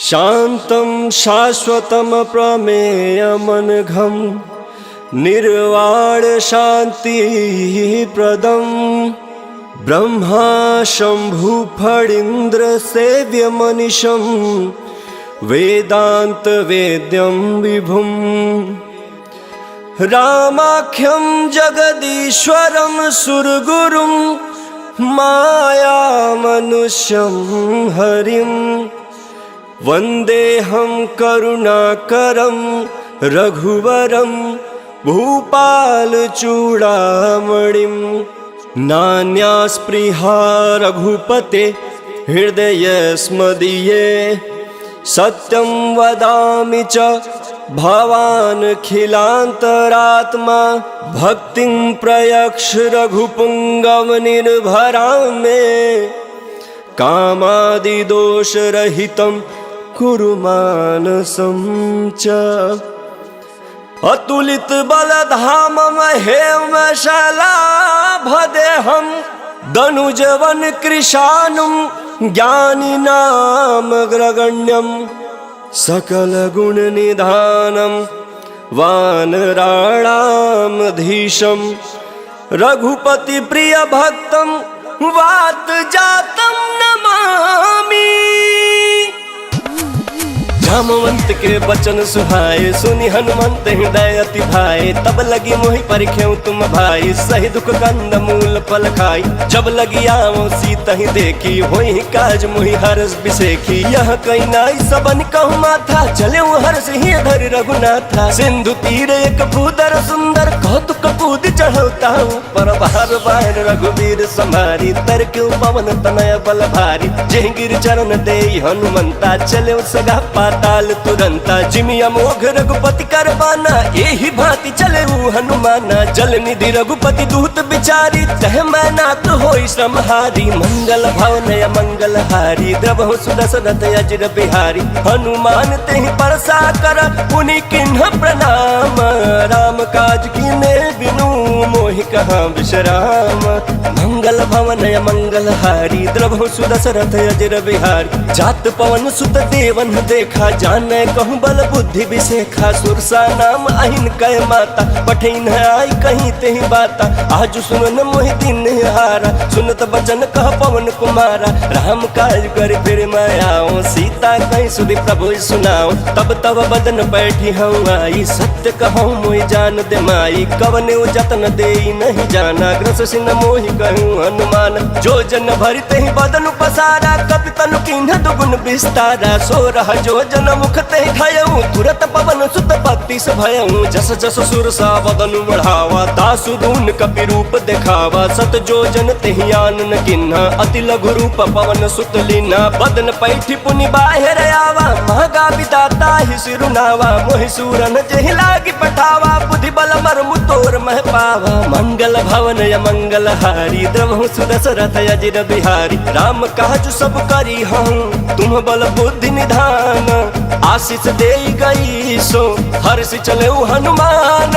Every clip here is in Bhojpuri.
शान्तं शाश्वतं प्रमेयमनघं निर्वाण शान्तिप्रदं ब्रह्मा शम्भु फणीन्द्र सेव्यमनिशं वेदान्त वेद्यं विभुं रामाख्यं जगदीश्वरं सुरगुरुं मायामनुष्यं हरिं वन्देऽहं करुणाकरं रघुवरं भूपालचूडामणिं नान्या स्पृहा रघुपते हृदयस्मदीये सत्यं वदामि च भवानखिलान्तरात्मा भक्तिं प्रयक्ष रघुपुङ्गवनिर्भरां मे कामादिदोषरहितं कुरु मानसं च अतुलितबलधामं हेमशलाभदेहं दनुजवन कृशानुं ज्ञानिनामग्रगण्यं सकलगुणनिधानं वानराणामधीशं रघुपतिप्रियभक्तं वातजातं नमामि। जामवंत के बचन सुहाए सुनि हनुमंत हृदय अति भाए तब लगी मोहि परिख्यऊ तुम भाई सही दुख कंद मूल फल खाई जब लगी आओ सीता ही देखी होई काज मोहि हरस बिसेखी यह कई नाई सबन कहु माथा चले हर्ष ही धरि रघुनाथा सिंधु तीर एक भूदर सुंदर कौतुक कूद चढ़ौता पर बार बार रघुवीर समारी तर क्यों पवन तनय बल भारी जय गिर चरण दे हनुमंता चले सगा ताल तुरंता जिमिया मोघ रघुपति करबाना एहि भांति चले हनुमाना जल निधि रघुपति दूत बिचारी तह मैनाक होई श्रमहारी मंगल भवनय मंगल हारी द्रवहु सुदशरथ अजिर बिहारी हनुमान तेहि परसा कर पुनि किन्ह प्रणाम राम काज कीने बिनु मोहि कहाँ विश्राम मंगल भवनय मंगल हारी द्रवहु सुदशरथ अजिर बिहारी जात पवन सुत देवन देखा जाने कहूँ बल बुद्धि विशेखा सुरसा नाम अहिन कह माता पठिन आई कहीं ते बाता आज सुनन मोहि दिन हारा सुनत बचन कह पवन कुमारा राम काज कर फिर मैं आऊं सीता कहीं सुधि प्रभु सुनाऊं तब तब बदन बैठी हूँ आई सत्य कहूँ मोहि जान दे माई कवने जतन दे नहीं जाना ग्रस सिन मोहि कहूँ हनुमान जो जन भरते ही बदन पसारा कपि तनु किन्ह दुगुन विस्तारा सो रह जो जन मुखते खयऊं तुरत पवन सुत भक्ति से भयऊं जस जस सुरसा बदन बढ़ावा दासु दून कपि रूप दिखावा सत जो जन तेहि आनन किन्हा अति लघु रूप पवन सुत लीना बदन पैठी पुनि बाहिर आवा महगा विदाता ही सिरुनावा मोहि सूरन जेहि लागी पठावा बुद्धि बल मर्मु तोर मह पावा मंगल भवनय मंगल हारी द्रवहु सुदशरथ अजिर बिहारी राम काज सब करी हूँ तुम बल बुद्धि निधान आशीष दे गई सो हर्ष चले हनुमान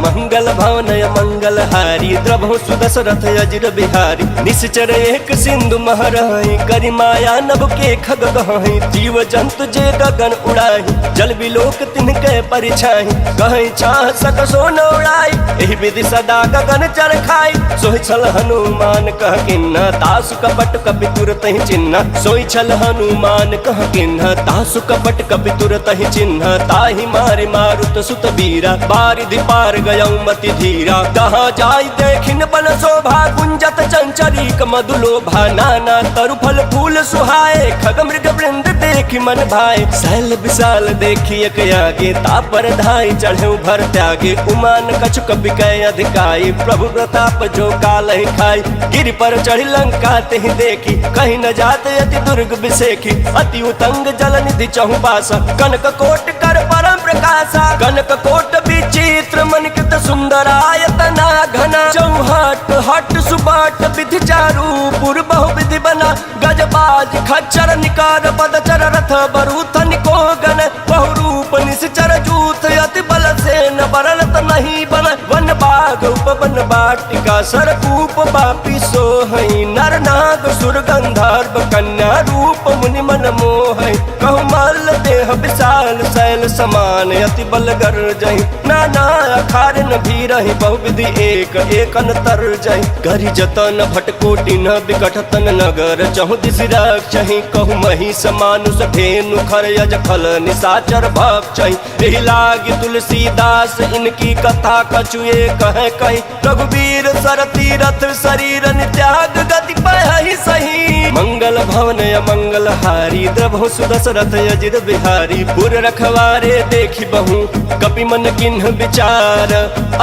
मंगल भवनय मंगल हारी द्रवहु सुदशरथ अजिर बिहारी निश्चर एक सिंधु महरहि करि माया नभ के खग गहहि जीव जंतु जे गगन उड़ाहि जल बिलोक तिनके परिछाहि कहीं छाह सक सो न उड़ाई एहि विधि सदा गगन चर खाई सोहि छल हनुमान कह किन्ना तासु कपट कपि तुरत ही चिन्ह सोहि छल हनुमान कह किन्ना तासु कपट कपि तुरत ही चिन्ह ताहि मारे मारुत सुत बीरा बारिधि पार गयौ मति धीरा कहाँ जाय देखिन बन शोभा गुंजत चंचरीक मधुलोभा नाना तरु फल फूल सुहाए खग मृग वृंद देखि मन भाए शैल विशाल देखि एक आगे तापर धाई चढ़े भर त्यागे उमान कछु कपि कह अधिकाई प्रभु प्रताप जो काल ही खाई गिरि पर चढ़ी लंका तेहि देखी कहीं न जाते अति दुर्ग बिसेखी अति उतंग जल निधि चहु पासा कनक कोट कर परम प्रकाशा कनक कोट विचित्र मणिकृत सुंदरायतना घना चौहट हट सुबाट विधि चारु पुर बहु विधि बना गजबाज खच्चर निकार पदचर रथ बरूथ निको गण बहुरूप निश्चर जूथ अति बल से न बरत नहीं बन वन बाघ उपवन बाटिका सरकूप बापी सोहई नर नाग सुर गंधर्व कन्या रूप मुनि मन मोह कहु मल देह विशाल शैल समान अति बलगर जही नाना अखार न भी रही बहुविधि एक एक अंतर जही करी जतन भटकोटि न विकटतन नगर चहु दिशि रक्षहि कहु मही समानुष धेनु खर यज खल निशाचर भक्षहि एहि लागी तुलसीदास इनकी कथा कछुए कहे कही रघुवीर सर तीरथ शरीर त्याग गति पहि सही मंगल भवन अमंगल हारी द्रभु सुदशरथ अजिर बिहारी पुर रखवारे देखी बहु कपि मन किन्ह विचार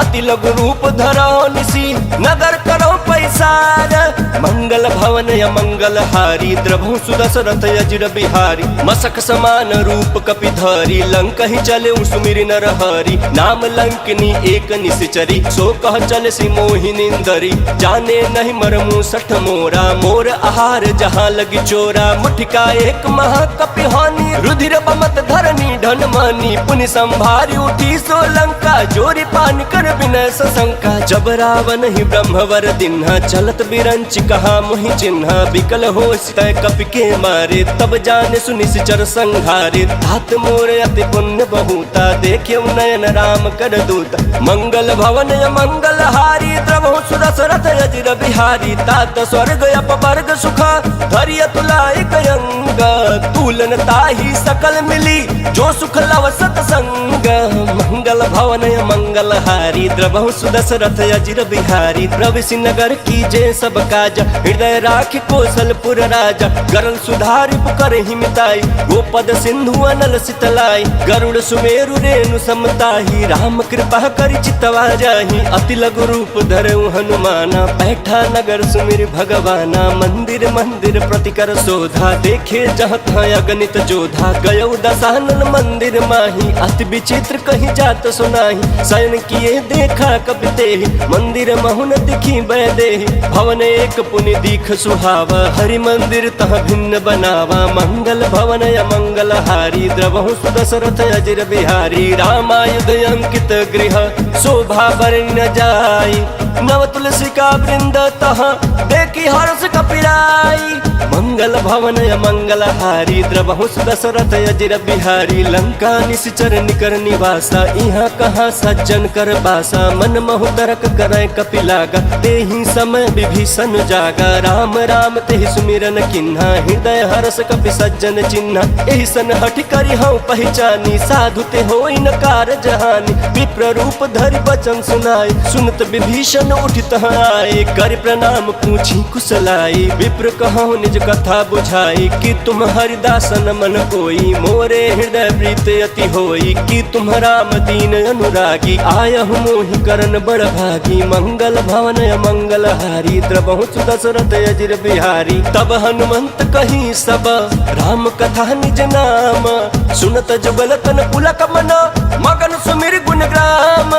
अति लघु रूप धरो निसी नगर करो पैसार मंगल भवन अमंगल हारी द्रभु सुदशरथ अजिर बिहारी मसक समान रूप कपि धरी लंक ही चले सुमिर नर हरि नाम लंकनी एक निश्चरी सो कह चल सी मोहिनिंदरी जाने नहीं मरमु सठ मोरा मोर आहार जहाँ लगी चोरा मुठिका एक महाकपि हानि रुधिर बमत धरनी धन मानी पुनि संभारी उठी सोलंका जोरी पान कर विनय सशंका जब रावण ही ब्रह्मवर दिन्हा चलत बिरंच कहा मोहि चिन्हा विकल हो तय कपि के मारे तब जाने सुनि सिचर संघारे तात मोर अति पुण्य बहुता देखे नयन राम कर दूत मंगल भवन मंगल हारी द्रवहु सुदशरथ अजिर बिहारी तात स्वर्ग अपवर्ग सुखा धरिय तुलाय कयंग तुलन ताही सकल मिली जो सुख लव सतसंग मंगल भवन मंगल हारी द्रवहु सुदशरथ अजिर बिहारी प्रविशि नगर की जय सब काज हृदय राखि कौशलपुर राजा गरल सुधारि पुकर हिमिताई गोपद सिंधु अनल सितलाई गरुड़ सुमेरु रेणु समताही राम कृपा करि चितवा जाही अति लघु रूप धरऊ हनुमाना बैठा नगर सुमिर भगवाना मंदिर मंदिर प्रतिकर शोधा देखे जहाँ तहाँ अगणित जोधा गयौ दशानन मंदिर माही अति विचित्र कहीं जात सुनाही शयन किए देखा कपि तेहि मंदिर महुन दिखी बैदेहि भवन एक पुनि दीख सुहावा हरि मंदिर तह भिन्न बनावा मंगल भवन अमंगल हारी द्रवहु सुदशरथ अजिर बिहारी रामायुध अंकित गृह शोभा बरन जाई नव तुलसी का वृंद तहाँ देखी हर्ष कपिराई मंगल भवन अमंगल हारी द्रवहु सुदशरथ अजिर बिहारी लंका निश्चर निकर निवासा यहाँ कहाँ सज्जन कर बासा मन महु तरक करे कपि लागा तेहि समय विभीषण जागा राम राम तेहि सुमिरन किन्हा हृदय हर्ष कपि सज्जन चिन्हा एहि सन हठि करि हऊँ पहचानी साधु ते होई न कारज हानि विप्र रूप धरि वचन सुनाई सुनत विभीषण उठि तहाँ आए कर प्रणाम पूछी कुशलाई विप्र कहूँ निज कथा बुझाई कि तुम हरिदासन मन कोई मोरे हृदय प्रीत अति होई कि तुम राम दीन अनुरागी आयहु मोहि करन बड़ भागी मंगल भवन अमंगल हारी द्रवहु सुदशरथ अजिर बिहारी तब हनुमंत कही सब राम कथा निज नाम सुनत जुगल तन पुलक मन मगन सुमिर गुण ग्राम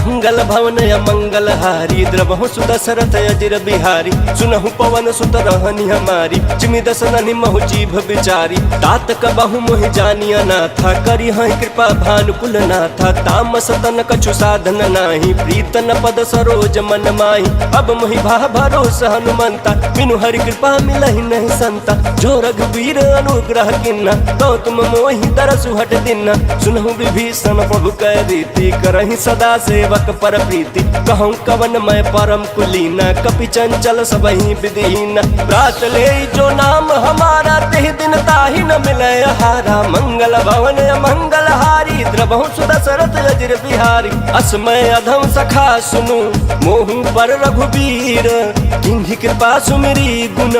मंगल भवन अमंगल हारी द्रवहु सुदशरथ अजिर बिहारी सुनहु पवन सुत रहनि हमारी चिमि दसन महु जीभ विचारी तात कबहु मोहि जानिया नाथा करी हई कृपा भानुकुल नाथा तामस तन कछु साधन नाही प्रीतन पद सरोज मन माही अब मोहि भा भरोसा हनुमंता बिनु हरि कृपा मिलहि नहीं संता जो रघुवीर अनुग्रह किन्ना तो तुम मोहि दरसु हट दिन्ना सुनहु विभीषण प्रभु कह रीति करहि सदा सेवक पर प्रीति कहूँ कवन मैं परम कुलीना कपि चंचल सबहि विधिहीन प्रात ले जो नाम हमारा तेहि दिन ताहि न मिले हारा मंगल भवन अमंगल हारी द्रवहु सुदशरथ अजिर बिहारी असमय अधम सखा सुनु मोहु पर रघुवीर किन्हि कृपा सुमिरी गुण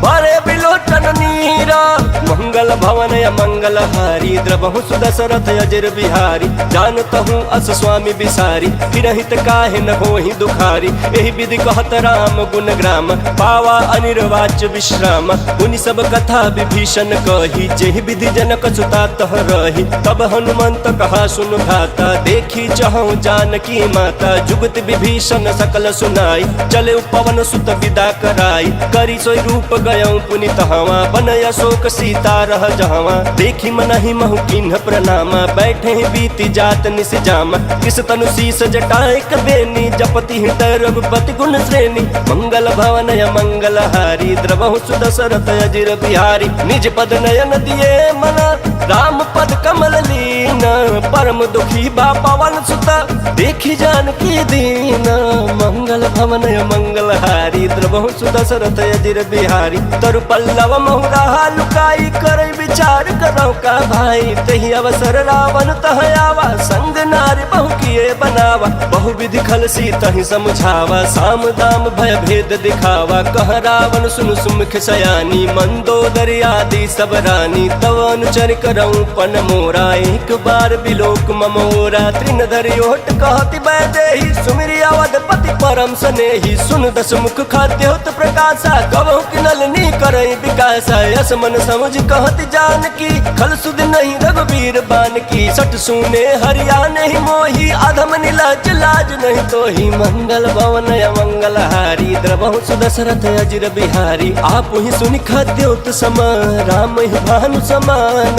बरे बिलोचन नीरा मंगल भवन अमंगल हारी द्रवहु सुदशरथ अजिर बिहारी जानतहु अस स्वामी बिसारी फिरहित काहे न होहि दुखारी एहि विधि कहत राम गुण ग्राम पावा अनिर्वाच्य विश्राम उनि सब कथा विभीषण कही जेहि विधि जनक सुता तह रही तब हनुमंत कहा सुन भाता देखी चहु जानकी माता जुगत विभीषण सकल सुनाई चले पवन सुत विदा कराई करी सोई रूप गयऊ पुनि तहवा बनय शोक सीता रह जहवा देखी मनहि महु किन्ह प्रणामा बैठे बीती जात निस जामा किस तनु शीस जटाए कबेनी जपति हृदय रघुपति गुण श्रेणी मंगल भवन अमंगल हारी द्रवहु सुदशरथ अजिर बिहारी निज पद नयन दिए मना राम पद परम दुखी बा पवन सुत देखी जानकी दीन। मंगल भवन मंगल हारी द्रवहु सुदशरथ अजिर बिहारी। तरु पल्लव महुरा लुकाई कर विचार करो का भाई। तही अवसर रावण तह आवा संग नारी बहु किए बनावा। बहु विधि खल सी तही समझावा साम दाम भय भेद दिखावा। कह रावण सुन सुमुख सयानी मंदोदरी आदि सब रानी। तव अनुचर करऊं पन मोरा एक बार बिलोक ममोरा। त्रिन धरि ओट कहति बैदेही सुमिरि अवधपति परम स्नेही। सुन दस मुख खाद्योत प्रकाशा कबहु किनलनी करई विकासा। यस मन समझ कहति जानकी खल सुध नहीं रघुबीर बान की। सट सुने हरिया नहीं मोही अधम नीलज लाज नहीं तो ही। मंगल भवन मंगल हारी द्रवहु सुदशरथ अजिर बिहारी। आप ही सुनि खाद्योत सम राम ही भानु समान।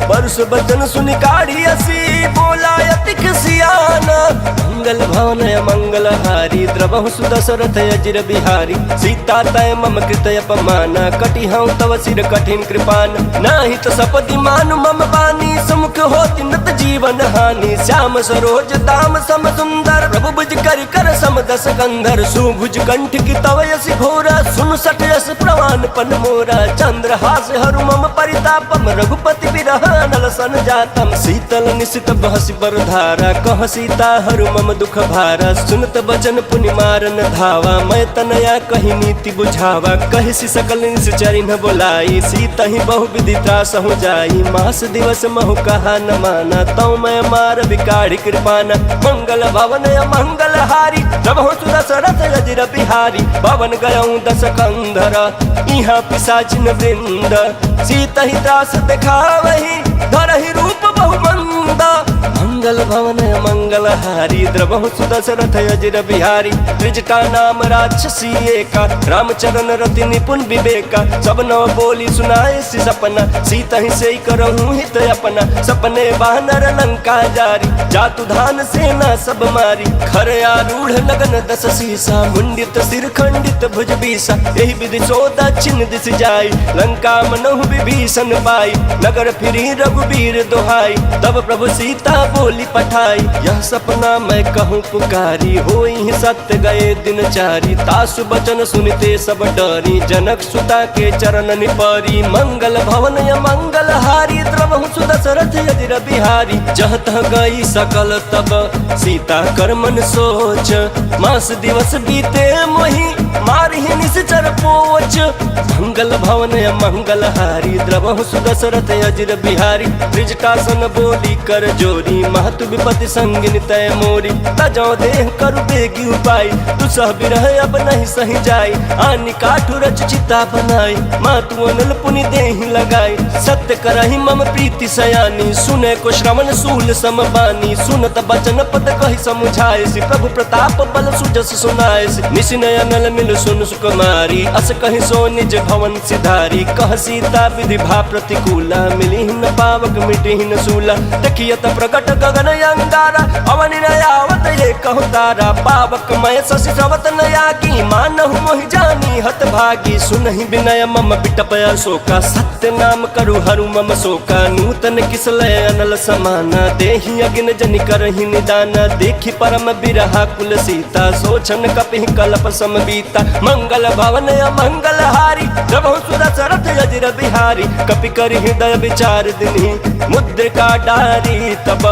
परस बचन सुनि काढ़ी असी बोला अति सियान। मंगल भवन मंगल हारी द्रवहु सुदशरथ अजिर बिहारी। सीता तय मम कृत अपमाना कटि हूँ तव सिर कठिन कृपान। नाही तो सपदि मानु मम बानी समुख होति नत जीवन हानि। श्याम सरोज दाम सम सुंदर प्रभु भुज करि कर सम दस कंधर। सुभुज कंठ की तव यसी घोरा सुन सठ यस प्रवान पन मोरा। चंद्र हास हरु मम परितापम रघुपति बिरह नल सन जातम। शीतल निशित बहसि बर धारा कह सीता हरु मम दुख भारा। सुनत बचन पुनि मारन धावा मैं तनया कही नीति बुझावा। कहिसि सकल निश्चरि न बोलाई सीता ही बहु विधि त्रास हो जाई। मास दिवस महु कहा न माना तौ मैं मार बिकाढ़ी कृपाना। मंगल भवन मंगल हारी द्रवहु सुदशरथ अजिर बिहारी। भवन गयऊं दस कंधर इहाँ पिशाचिन वृंद। सीता ही त्रास दिखावही धरहि रूप बहु मंद। मंगल भवन मंगल हारी द्रवहु सुदशरथ अजिर बिहारी। त्रिजटा नाम राक्षसी एका रामचरण रति निपुण विवेका। सब नव बोली सुनाए सि सपना सीता ही से करहूं हित अपना। सपने वानर लंका जारी जातु धान सेना सब मारी। खर आरूढ़ लगन दस सीसा मुंडित सिर खंडित भुज बीसा। यही विधि सो दक्षिण दिश जाई लंका मनहु विभीषण पाई। नगर फिरी रघुबीर दोहाई तब प्रभु सीता बोली पठाई। यह सपना मैं कहूँ पुकारी होई सत्य गए दिन चारी। तासु बचन सुनते सब डरी जनक सुता के चरण निपरी। मंगल भवन मंगल हारी द्रवहु सुदशरथ अजिर बिहारी। जह तह गई सकल तब सीता कर मन सोच। मास दिवस बीते मोहि मारहि निश्चर पोच। मंगल भवन मंगल हारी द्रवहु सुदशरथ अजिर बिहारी। त्रिजटासन बोली कर जोरी महतु विपति संगिन तय मोरी। तजौ देह करु बेगी उपाय दुसह बिरह अब नहीं सही जाई। आनि काठु रच चिता बनाई मातु अनल पुनि देहि लगाई। सत्य करहि मम प्रीति सयानी सुने को श्रवण सूल समबानी। सुनत बचन पद कहि समुझाए प्रभु प्रताप बल सुजस सुनाए। निशिनय अनल मिल सुन सुकुमारी अस कहि सो निज भवन सिधारी। कह सीता विधि भा प्रतिकूला मिली न पावक मिटी न सूला। देखियत प्रगट गगन अंगारा अवनि नयावत ये कहु तारा। पावक मय शशि श्रवत नयागी मानहु मोहि जानी हत भागी। सुनहि विनय मम बिटपय शोका सत्य नाम करु हरु मम शोका। नूतन किसलय अनल समाना देहि अगिन जनि करहि निदाना। देखि परम बिरहा कुल सीता सोचन कपिहि कल्प समबीता। मंगल भवन मंगल हारी द्रवहु सुदशरथ अजिर बिहारी। कपि कर हृदय विचार दिनहि मुद्रिका डारी। तब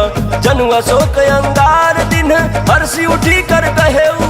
जनु अशोक अंगार दिन हर्षि उठी कर कहेऊ।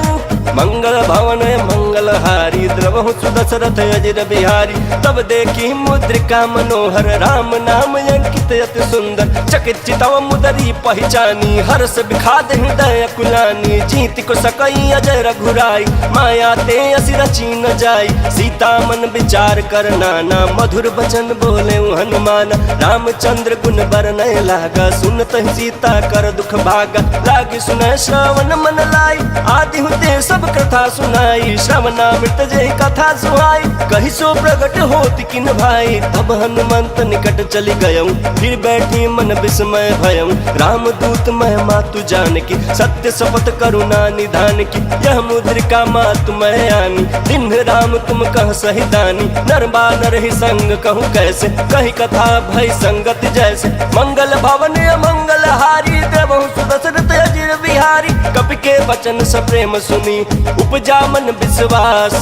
मंगल भवन मंगल हारी द्रवहु सुदशरथ अजिर बिहारी। तब देखी मुद्रिका मनोहर राम नाम अंकित अति सुंदर। चकित चितव मुदरी पहचानी हर्ष विखाद हृदय कुलानी। जीत को सकई अजय रघुराई माया ते असि रची न जाई। सीता मन विचार कर नाना मधुर बचन बोले हनुमान। रामचंद्र गुण बरनय लागा सुनत सीता कर दुख भागा। लागी सुनय श्रवण मन लाई आदि हुते सब कथा सुनाई। श्रवणामृत जय कथा सुहाई कहि सो प्रगट होति किन भाई। तब हनुमंत निकट चली गयऊं फिर बैठी मन विस्मय भयऊं। राम दूत मैं मातु जानकी सत्य शपथ करुणा निधान की। यह मुद्रिका मातु मैं आनी दिन राम तुम कह सही दानी। नर बानर ही संग कहूँ कैसे कही कथा भय संगत जैसे। मंगल भवन मंगल हारी देवहु सुदशरथ अजिर बिहारी। कपि के वचन स प्रेम सुनी उपजा मन विश्वास,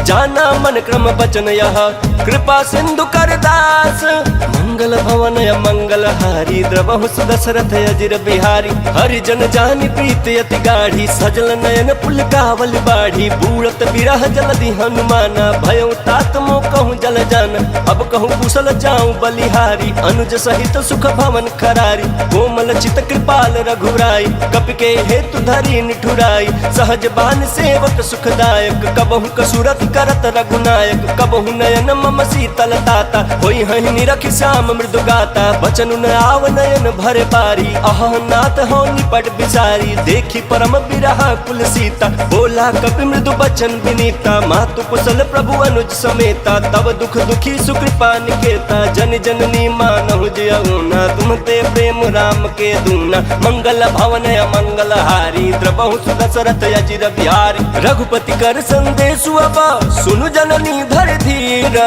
जाना मन क्रम वचन यह कृपा सिंधु कर दास। मंगल भवन मंगल हारी द्रवहु सुदशरथ अजिर बिहारी। हरिजन जानि प्रीति अति गाढ़ी, सजल नयन पुलकावल बाढ़ी। बूढ़त बिरह जलधि हनुमाना, भयउ तात मोह कहूँ जल जान। अब कहूँ कुशल जाऊँ बलिहारी, अनुज सहित सुख भवन खरारी। कोमल चित कृपाल रघुराई, कपि के हेतु धरी निठुराई। सहज बान सेवक सुखदायक, कबहु कसुरत करत रघुनायक। कबहु नयन मम शीतल ताता, होई हहि निरखि श्याम मृदु गाता। बचन न आव नयन भरे पारी, अह नाथ हो निपट बिसारी। देखी परम बिरहा कुल सीता, बोला कपि मृदु बचन विनीता। मातु कुशल प्रभु अनुज समेता, तब दुख दुखी सुकृपा निकेता। जन जननी मानहु जियउना, तुम ते प्रेम राम के दूना। मंगल भवन मंगल हारी, द्रवहु सुदशरथ अजिर बिहारी। रघुपति कर संदेश अब सुनु जननी धर धीर,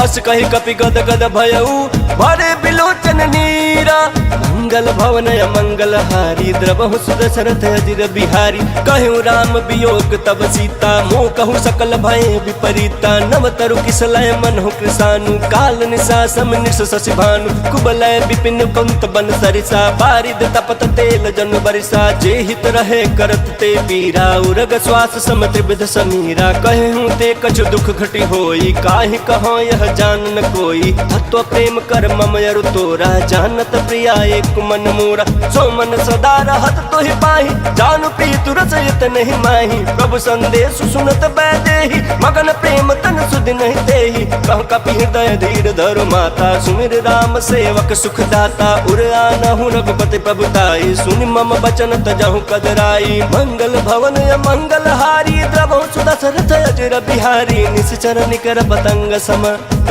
अस कहि कपि गद गद भयउ भरे बिलोचन नीरा। मंगल भवन मंगल हारी, द्रवहु सुदशरथ अजिर बिहारी। कहु राम वियोग तब सीता, मोह कहु सकल भय विपरीता। नव तरु किसलय मनहु कृसानु, काल निशा सम निश शशि भानु। कुबलय विपिन कुंत बन सरिसा, बारिद तपत तेल जन बरिसा। जे हित रहे करत ते पीरा, उरग श्वास सम त्रिविध समीरा। कहूँ ते कछु दुख घटी होई, काहि कहो यह जान न कोई। तत्व प्रेम कर मम अरु तोरा, जानत प्रिया एक मन मोरा। सो मन सदा रहत तोहि पाहि, जानु प्रीतु रसयत नहीं माही। प्रभु संदेश सुनत बैदेहि, मगन प्रेम तन सुधि नहीं देहि। कह कपि हृदय धीर धरु माता, सुमिर राम सेवक सुख दाता। उर आनहु रघुपति प्रभुताई, सुनि मम बचन तजहु कदराई। मंगल भवन मंगल हारी, द्रवहु सुदशरथ अजिर बिहारी। निश्चर निकर पतंग सम,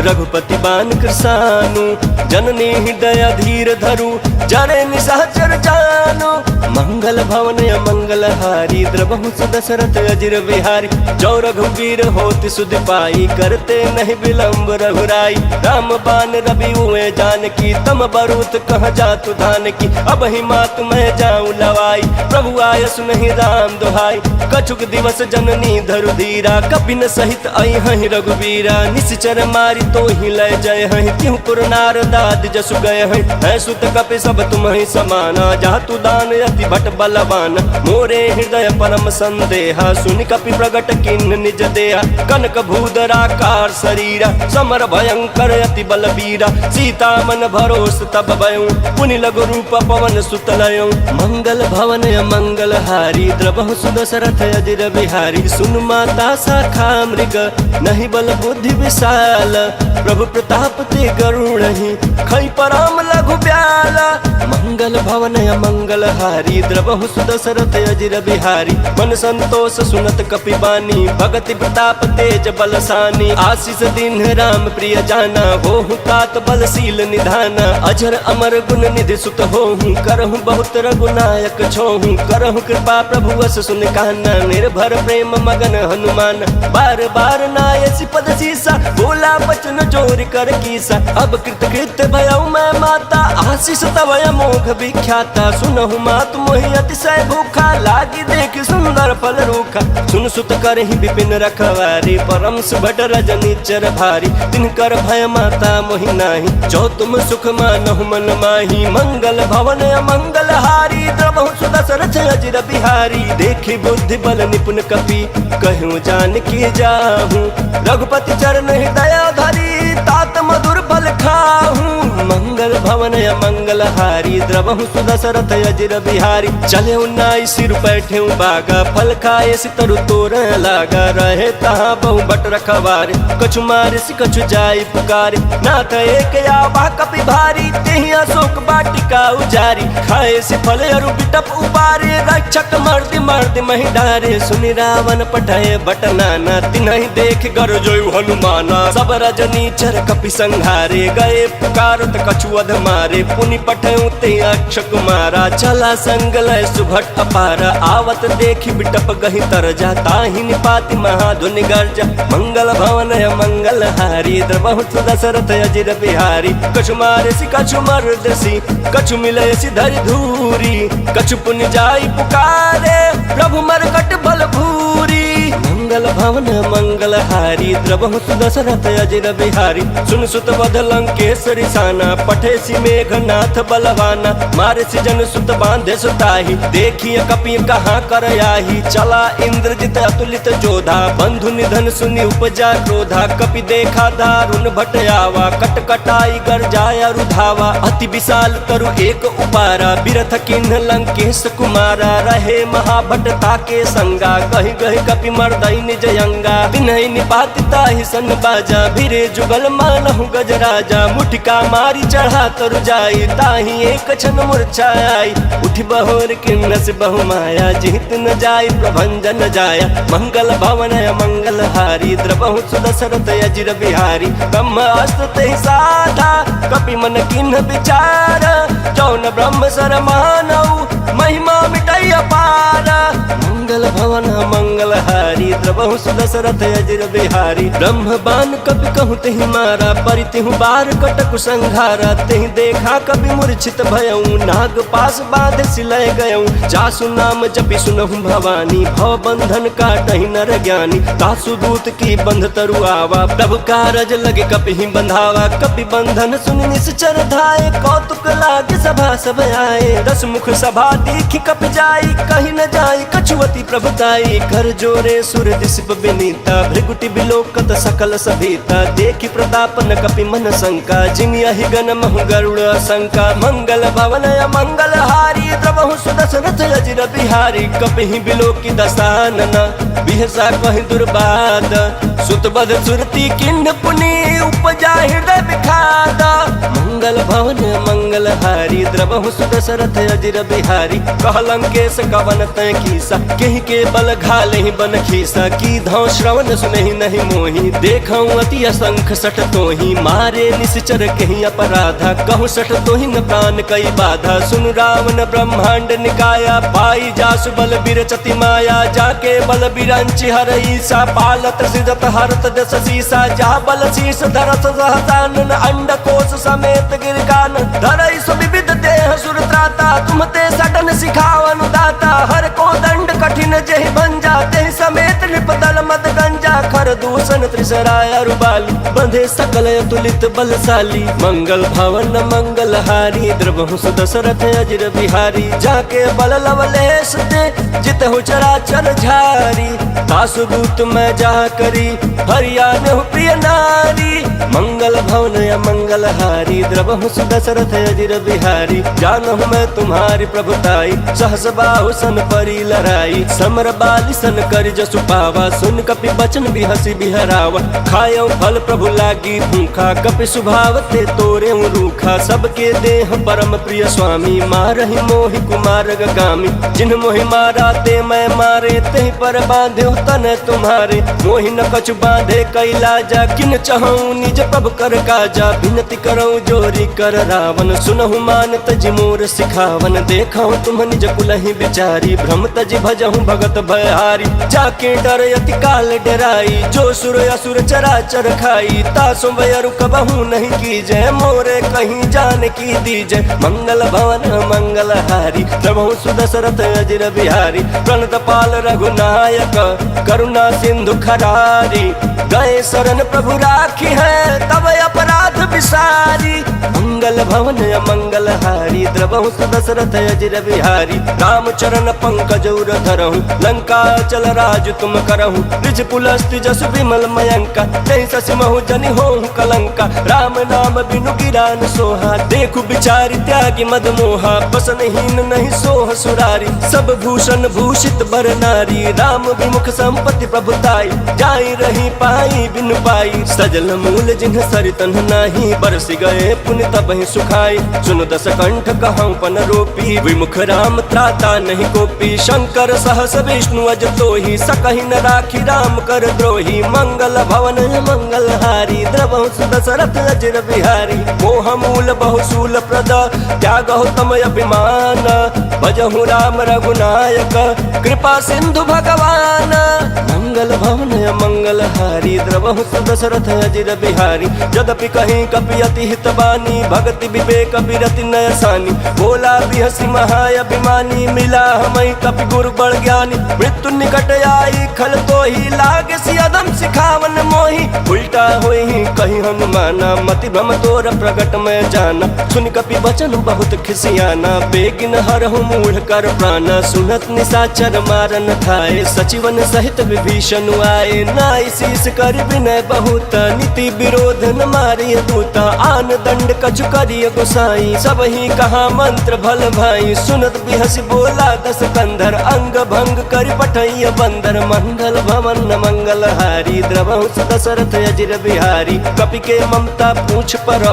रघुपति बान कृसानु। जननी हृदय धीर धरु, जरे निशाचर जानु। मंगल भवन मंगल हारी, द्रवहु सुदशरथ अजिर बिहारी। जो रघुवीर होति सुधि पाई, करते नहीं विलंब रघुराई। राम बान रवि हुए जानकी, तम बरूत कह जातु धान की। अब ही मातु मैं जाऊँ लवाई, प्रभु आय सुनहि राम दुहाई। कछुक दिवस जननी धरु धीरा, कपिन सहित आई हहि रघुवीरा। निश्चर मारी तो ही लय जय हहि, तिहु पुर नारदाद जसु गए हहि। है सुत कपि सब तुम ही समाना, जातु दान अति भट बलवान। मोरे हृदय परम संदेहा, सुनि कपि प्रगट किन्न निज देहा। कनक भूधराकार शरीरा, समर भयंकर अति बलबीरा। सीता मन भरोस तब भयउ, पुनि लघु रूप पवन सुत लयउ। मंगल भवन मंगल हारी, द्रवहु सुदशरथ अजिर बिहारी। सुन माता शाखा मृग, नहीं बल बुद्धि विशाल। प्रभु प्रताप ते गरुड़हि, खै परम लघु ब्याला। मंगल भवन मंगल हारी, द्रवहु सुदशरथ अजिर बिहारी। मन संतोष सुनत कपि बानी, भगति प्रताप तेज बलसानी। आशीष दीन राम प्रिय जाना, होहु तात बलशील निधाना। अजर अमर गुण निधि सुत होहु, करहु बहुत रघुनायक छोहु। करहु कृपा प्रभु अस सुन काना, निर्भर प्रेम मगन हनुमान। बार बार नायसि पद सीसा, बोला बचन जोर कर कीसा। अब कृत कृत्य भयउ मैं माता, आशीष तव अमोघ विख्याता। सुनहु मातु मोहि अतिशय भूखा, लागी देख सुंदर फल रूखा। सुन सुत करहि विपिन रखवारी, परम सुभट रजनी चर भारी। तिनकर भय माता मोहि नाही, जो तुम सुख मानहु मन माही। मंगल भवन मंगल हारी, द्रवहु सुदशरथ अजिर बिहारी। देखी बुद्धि बल निपुण कपि, कहूँ जानकी जाहू। रघुपति चरण हृदय धरी, तात मधुर फल खाहू। मंगल भवन मंगल हारी, द्रवहु सुदशरथ अजिर बिहारी। चले उन्नाई सिर बैठे बागा, फल खाए सितरु तोर लागा। रहे तहाँ बहु बट रखवारे, कछु मारे सि कछु जाय पुकारे। नाथ एक आवा कपि भारी, तेहि अशोक वाटिका उजारी। खाए सि फल अरु बिटप उबारे, रक्षक मर्दि मर्दि महि डारे। सुनि रावण पठय बट नाना, तिन्हि देख गरजोयु हनुमाना। सब रजनी चर कपि संहारे, गए पुकार भारत कछु अध मारे पुनि पठयु ते अक्ष कुमारा चला संगलय सुभट अपारा आवत देखी बिटप गहि तरजा ताहि निपाति महाधुनि गर्जा मंगल भवन मंगल हारी द्रबहुत दशरथ अजिर बिहारी कछु मारेसी कछु मर्दसी कछु मिलयसी धरि धूरी कछु पुनि जाई पुकारे प्रभु मरकट बल भूरी मंगल भवन मंगल हारी द्रबहुत दशरथ अजिर बिहारी सुन सुत वध लंकेश्वरी साना पठेसी मेघनाथ बलवाना मारेसी जन सुत बांधे सुताही देखिए कपि कहाँ कर आही चला इंद्रजित अतुलित जोधा बंधु निधन सुनि उपजा क्रोधा कपि देखा दारुण भट आवा कट कटाई गर जाया रुधावा अति विशाल तरु एक उपारा बिरथ किन्ह लंकेश कुमारा रहे महाभट ताके संगा कहि गहि कपि मर्दई निज अंगा तिन्हि निपाति ताहि सन बाजा भिरे जुगल मानहु गज राजा मुठिका मारी चढ़ा तरु जाई ताहि एक क्षण मूर्छा आई उठ बहोर किन्न से बहु माया जीत न जाई प्रभंजन जाया मंगल भवन मंगल हारी द्रबहु सुदशरथ अजिर बिहारी ब्रह्मास्त्र ते साधा कपि मन किन्ह विचार जौन ब्रह्म सर मानऊ महिमा मिटई अपार मंगल भवन मंगल हारी द्रबहु सुदशरथ अजिर बिहारी ब्रह्म बान कपि कहु तेहि मारा परितिहु बार कटक संघारा तेहि देखा कपि मूर्छित भयऊ नाग पास बांध सिलय गयऊ जासु नाम जपि सुनहु भवानी भव बंधन काटहि नर ज्ञानी तासु दूत की बंध तरु आवा प्रभु कारज लगे कपि ही बंधावा कपि बंधन सुनि निश्चर धाये कौतुक लागे सभा सब आए दस मुख सभा देखी कपि जाई कहीं न जाई कछुअति प्रभुताई कर जोरे सुर दिशप विनीता भृगुटि बिलोकत सकल सभीता देखी प्रतापन कपि मन शंका जिमियहि गण महु गरुड़ शंका मंगल भवन मंगल हारी द्रबहु सुदशरथ अजिर बिहारी कपि ही बिलोकी दसानन बिहसा कहि दुर्बाद सुतबद सुरति किन्ह पुनि उपजा हृदय विखाद मंगल भवन मंगल हारी द्रबहु सुदशरथ अजिर बिहारी कहलंकेश कवन तय कीसा केहि के बल घाले बन खीसा की धौ श्रवण सुनहि नहीं मोहि देखऊं अति असंख सठ तोहि मारे निश्चर कहीं अपराधा कहूँ सठ तोहि न प्राण कई बाधा सुन रावण ब्रह्मांड निकाया पाई जासु बल बिरचति माया जाके बल बिरंचि हर ईसा पालत सिजत हरत दस सीसा जा बल शीस धरस सहसानन अंड कोश समेत गिरगान धरई सुविविध देह सुर त्राता तुम ते सटन सिखावन दाता हर को दंड कठिन जेहि भंजा तेहि समेत निपदल मद गंजा खर दूषण त्रिसराय अरुबाली बंधे सकल तुलित बलशाली मंगल भवन मंगल हारी द्रबहु सुदशरथ अजिर बिहारी जाके बल लवलेश दे जितहु चराचर झारी तासु दूत मैं जा करी हरियाण प्रिय नारी मंगल भवन मंगल हारी द्रबहु सुदशरथ अजिर बिहारी जानहु मैं तुम्हारी प्रभुताई सहस बाहु सन परी लड़ाई समर बाली सन कर जसु पावा सुन कपि बचन बिहसी बिहरावा खायो फल प्रभु लागी भूखा कपि सुभावते तोरे रूखा सबके देह परम प्रिय स्वामी मारहि मोहि कुमार गामी जिन मोहि मारा ते मैं मारे तेहि पर बांधे तन तुम्हारे मोहि न कछु बांधे कैलाजा किन चहऊं निज प्रभु कर काजा विनती करऊं जोरी कर रावण सुनहु मान तज मोर सिखावन देखऊं तुम निज कुलहि बिचारी भ्रम तज भजहूं भगत भयहारी जाके डर अति काल डराई जो सुर असुर चराचर खाई तासु वयरु कबहू नहीं कीजे मोरे कहीं जान की दीजे मंगल भवन मंगल हारी द्रबहु सुदशरथ अजिर बिहारी प्रणत पाल रघुनायक करुणा सिंधु खरारी गए शरण प्रभु राखी है तब अपराध विसारी मंगल भवन मंगल हारी द्रबहु सुदशरथ अजिर बिहारी राम चरण पंकज उर धरहु लंका चल राज तुम करहु निज पुलस्ति जसु विमल मयंका नहीं ससिमहु जनि होहु कलंका राम नाम बिनु गिरान सोहा देखु बिचारी त्यागी मद मोहा बसनहीन नहीं सोह सुरारी सब भूषण भूषित बर नारी राम विमुख संपत्ति प्रभुताई जाई रही पाई बिनु पाई सजल मूल जिन्ह सरितन नाही बरस गए पुनि तबहि सुखाई सुन दस कंठ कहऊं पन रोपी विमुख राम त्राता नहीं कोपी शंकर सहस विष्णु अज तोहि सकहि न राखी राम कर द्रोही वही मंगल भवन मंगल हारी द्रवहु दशरथ अजिर बिहारी मोह मूल बहुशूल प्रद त्यागहु तम अभिमान भजहु राम रघुनायक कृपा सिंधु भगवान मंगल भवन मंगल हारी द्रवहु दशरथ अजिर बिहारी यद्यपि कहीं कपि अति हित बानी भगति विवेक विरति नयसानी बोला बिहसी महाअभिमानी मिला हमें कपि गुरु बड़ ज्ञानी मृत्यु निकट आई खल तो ही लाग सियदम सिखावन मोही उल्टा होई कहीं हनुमाना मति भ्रम तोर प्रगट में जाना सुन कपि वचन बहुत खिसियाना बेगिन हरहु मूढ़ कर प्राणा सुनत निशाचर मारन थाए सचिवन सहित विभीषण आए नाई शीस कर विनय बहुत नीति विरोध न मारिय दूता आन दंड कछु करिय गोसाई सब ही कहा मंत्र भल भाई सुनत बिहसी बोला दस कंधर अंग भंग कर पठैय बंदर मंगल भवन मंगल हारी द्रवहु दशरथ अजिर बिहारी कपि के ममता पूछ पर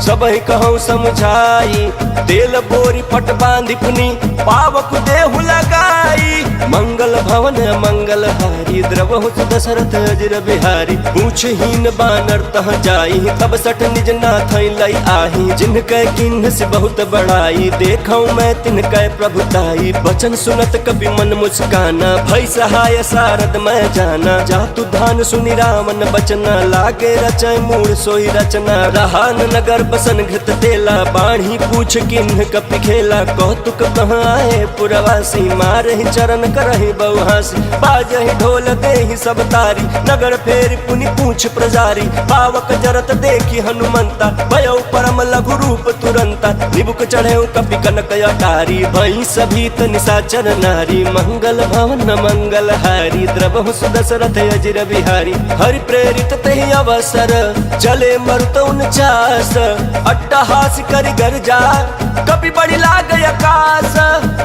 सब ही कहूँ समझाई तेल बोरी पट बांधि पुनि पावक देहु लगाई मंगल भवन मंगल हारी द्रवहु दशरथ अजिर बिहारी पूछहीन बानर तह जाई तब सठ निज नाथ लई आही जिनके किन्ह से बहुत बड़ाई देखऊं मैं तिनके प्रभुताई वचन सुनत कभी मन मुस्काना भई सहाय सारद मैं जाना जातु धान सुनि रामन बचना लागे रचय मूल सोई रचना रहान नगर बसन घृत तेला बाढ़ी पूछ किन्ह कपि खेला कौतुक कहाँ आए पुरवासी मारहि चरण करहि बहुहासी बाजहि ढोल देहि सब तारी नगर फेर पुनि पूछ प्रजारी पावक जरत देखी हनुमंता भयो परम लघु रूप तुरंता निबुक चढ़े कपि कनक अटारी भई सभीत निशाचर नारी मंगल भवन मंगल हारी द्रवहु दशरथ अजिर बिहारी हरि प्रेरित तेहि अवसर चले मरुत 49 अट्टहास करि गर्जा कपि बड़ी लाग आकाश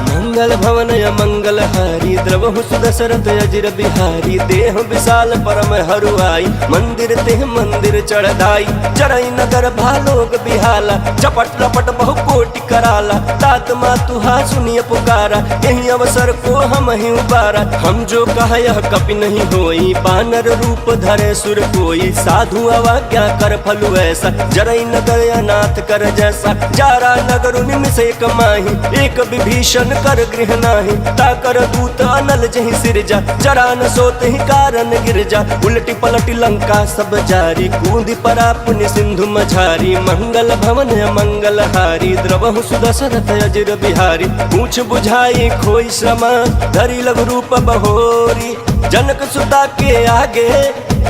मंगल भवन मंगल हारी द्रवहु दशरथ अजिर बिहारी देह विशाल परम हरुआई मंदिर तेह मंदिर चढ़ाई चरई नगर भालोग बिहाला चपट लपट बहु कोटि कराला तात मातुहा सुनिय पुकारा यही अवसर को हम ही उबारा हम जो कहा यह कपि नहीं होई बानर रूप धरे सुर कोई साधु अवाज्ञा कर फलु ऐसा जरई नगर अनाथ कर जैसा जारा नगर निमिषे कमाही एक विभीषण कर गृह नाही ताकर दूत अनल जहि सिरजा जरा न सोते ही कारण गिरजा उलटी पलटी लंका सब जारी कूदी परा पुण्य सिंधु मझारी मंगल भवन मंगल हारी द्रवहु दशरथ अजिर बिहारी पूछ बुझाई खोई श्रमा धरी लघु रूप बहोरी जनक सुता के आगे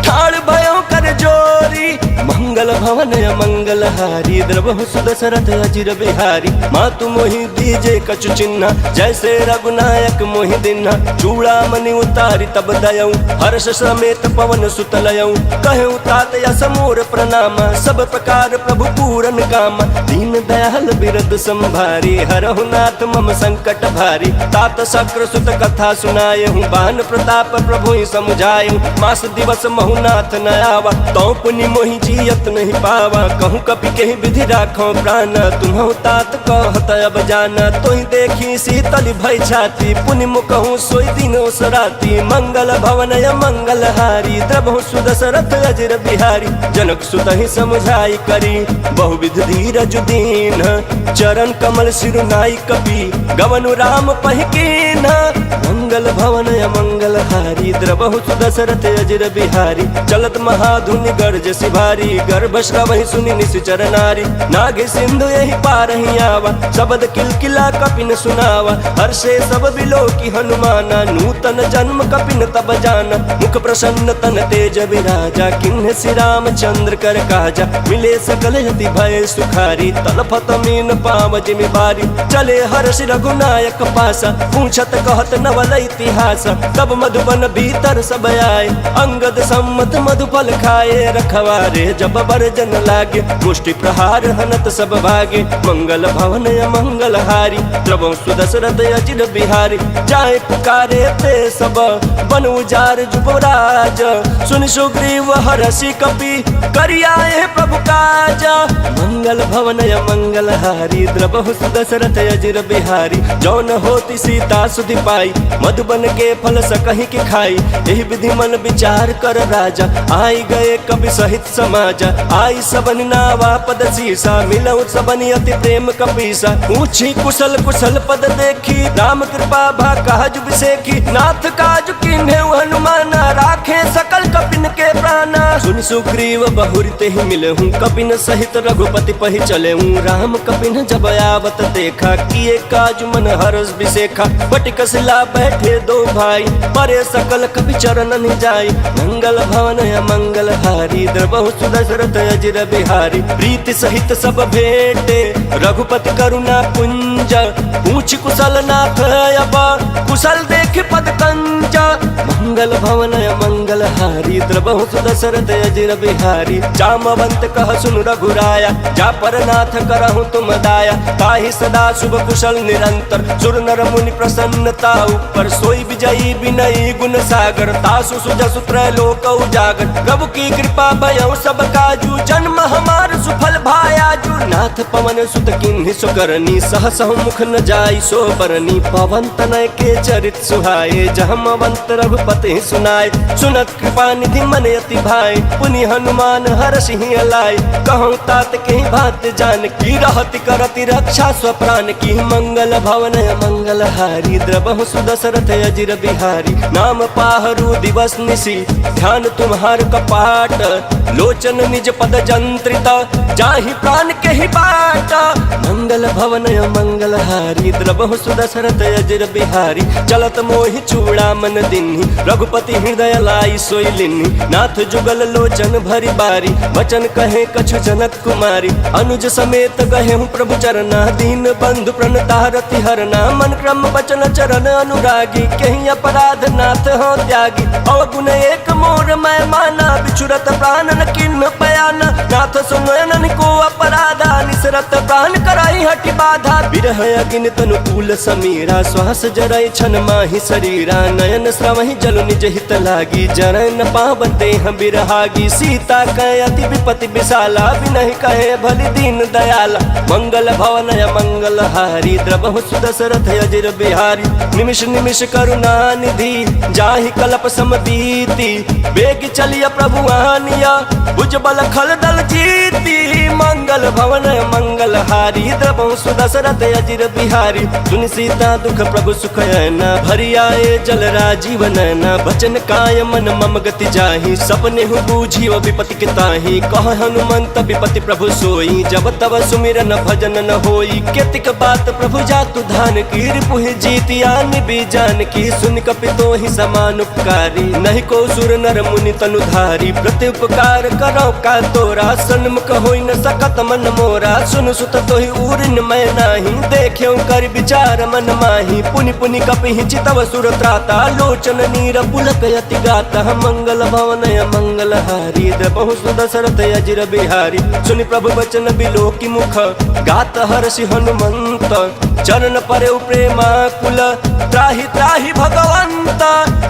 ठाड़ भयो कर जोरी मंगल भवन मंगल हारी द्रवहु दशरथ अजिर बिहारी मातु मोहि दीजे कछु चिन्ह जैसे रघुनायक मोहि दिन्हा चूड़ा मणि उतारी तब दयऊ हर्ष समेत पवन सुत लयऊ कहूँ तात यस मोर प्रणाम सब प्रकार प्रभु पूरन काम दीन दयाल बिरद संभारी हरहु नाथ मम संकट भारी तात शक्र सुत कथा सुनाए हूँ बान प्रताप प्रभु ही समुझाए मास दिवस महुनाथ न आवा तो पुनि मोहि जियत नहीं पावा कहूँ कपि के विधि राखो प्राण तुम्हु तात कहत अब जाना तो ही देखी शीतल भय छाती पुनि मुकहु सोई दिनो सराती मंगल भवन मंगल हारी द्रवहु दशरथ अजिर बिहारी जनक सुत ही समझाई करी बहुविध धीरज दीन चरण कमल सिरुनाई कपि गवनु राम पहिकीन मंगल भवन मंगल हारी द्रवहु दशरथ अजिर बिहारी चलत महाधुनि गर्ज सिभारी गर्भ श्रवहि सुनि निश्चर नारी नागे सिंधु यही पार ही आवा शब्द किलकिला कपिन सुनावा हर्षे सब बिलो की हनुमाना नूतन जन्म कपिन तब जाना मुख प्रसन्न तन तेज विराजा किन्ह श्री राम चंद्र कर काजा मिले सकल यति भय सुखारी तलफत मीन पाव जिमि बारी चले हर्ष रघुनायक पासा पूछत कहत नवल इतिहास तब मधुबन भीतर सब आए अंगद सम्मत मधुफल खाए रखवारे जब बरजन लागे मुष्टि प्रहार हनत सब भागे मंगल भवन मंगल हारी द्रवहु दशरथ अजिर बिहारी जाए पुकारे ते सब बन उजार जुबराज सुन सुग्रीव हरषि कपि करियाए प्रभु काज मंगल भवन मंगल हारी द्रवहु दशरथ अजिर बिहारी जौन होती सीता सुधि पाई मधुबन के फल सकहि के खाई एहि विधि मन विचार कर राजा, आई गए कवि सहित समाजा, आई सबन नावा पद सीसा, मिलऊ सबन अति प्रेम कपीसा, पूछी कुशल कुशल पद देखी, राम कृपा भा काज विसेखी, नाथ काज कीन्हे हनुमाना, राखे सकल कपिन के प्राणा। सुन सुग्रीव बहुरी ते ही मिलहूँ, कपिन सहित रघुपति पहि चलेहूँ, राम कपिन जब आवत देखा, किए काज मन हरस विसेखा, बटिक शिला बैठे दो भाई, परे सकल कपि चरणन जाई, मंगल भवन मंगल हारी, द्रबहु सुदशरथ अजिर बिहारी, प्रीति सहित सब भेंटे, रघुपति करुणा पुंज, पूछ कुशल नाथ अबा, कुशल देख पद कंज, मंगल भवन मंगल हारी, द्रबहु सुदशरथ अजिर बिहारी, जामवंत कह सुन रघुराया, जा पर नाथ करहु तुम दाया, ताहि सदा शुभ कुशल निरंतर, सुर नर मुनि प्रसन्नता ऊपर, सोई विजयी विनयी गुण सागर, तासु सुजसु त्रैलोक उजागर, प्रभु की कृपा भयउ सब काजू, जन्म हमार सुफल भायाजू, नाथ पवन सुत किन्हि सुकरनी, सहसहु मुख न जाई सो बरनी, पवन तनय के चरित सुहाए, जहमवंत रघुपति सुनाय, सुनत कृपा निधि मन अति भाई, पुनि हनुमान हर्षि अलाय, कहूँ तात के बात जान की, रहति करति रक्षा स्वप्राण की, मंगल भवन मंगल हारी, द्रबहु सुदशरथ अजिर बिहारी, नाम पाहरू दिवस निसी, ध्यान तुम्हार कपाट, लोचन निज पद जंत्रिता, जाहि प्राण के ही बाट, मंगल भवन मंगल हारी, द्रबहु सुदशरथ अजिर बिहारी, चलत मोहि चूड़ामन दिन्हि, रघुपति हृदय लाई सोई लिन्हि, नाथ जुगल लोचन भरी बारी, वचन कहे कछु जनक कुमारी, अनुज समेत गहे प्रभु चरना, दीन बंधु प्रणतारति हरना, मन क्रम वचन चरण अनुरागी, कहीं अपराध नाथ हो त्यागी, अवगुण एक मोर मैं माना, बिछुरत प्राण न किन्न पयाना, नाथ सुनयन को अपराधा, निसरत प्राण कराई हटि बाधा, बिरह अगिन तनुकूल समीरा, श्वास जरय छन माहि शरीरा, नयन श्रवहि जल निज हित लागी, जरय न पावन देह बिरहागी, सीता कह अति विपति विशाला, विनहि कहे भलि दीन दयाला, मंगल भवन मंगल हारी, द्रबहु सुदशरथ अजिर बिहारी, निमिष निमिष करुणा निधि, जाहि कलप समबीति, वेग चलिय प्रभु आनिया, भुजबल खल दल जीती, मंगल भवन मंगल हारी, द्रबहु सुदशरथ अजिर बिहारी, सुनि सीता दुख प्रभु सुख ऐना, भरि आए जल राजीव नैना, बचन काय मन मम गति जाहि, सपने हु बूझी विपति के ताहि, कह हनुमंत विपति प्रभु सोई, जब तब सुमिरन भजन न होई, केतिक बात प्रभु जातु धान की, रिपुहि जीतिया निबि जान की, सुन कपितो ही समान उपकारी, नहीं को सुर नर मुनि तनुधारी, प्रति उपकार करो का तोरा, सन्मुख होई न सकत मन मोरा, सुन सुत तोहि उरिन मैं नाही, देख्यो कर विचार मन माही, पुनि पुनि कपिहि चितव सुर त्राता, लोचन नीर पुलक यति गाता, मंगल भवन मंगल हारी, द्रबहु सुदशरथ अजिर बिहारी, सुनि प्रभु वचन बिलो की मुख, गात हर्षि हनुमंत, चरण परे प्रेमा कुल, त्राहि त्राहि भगवंत,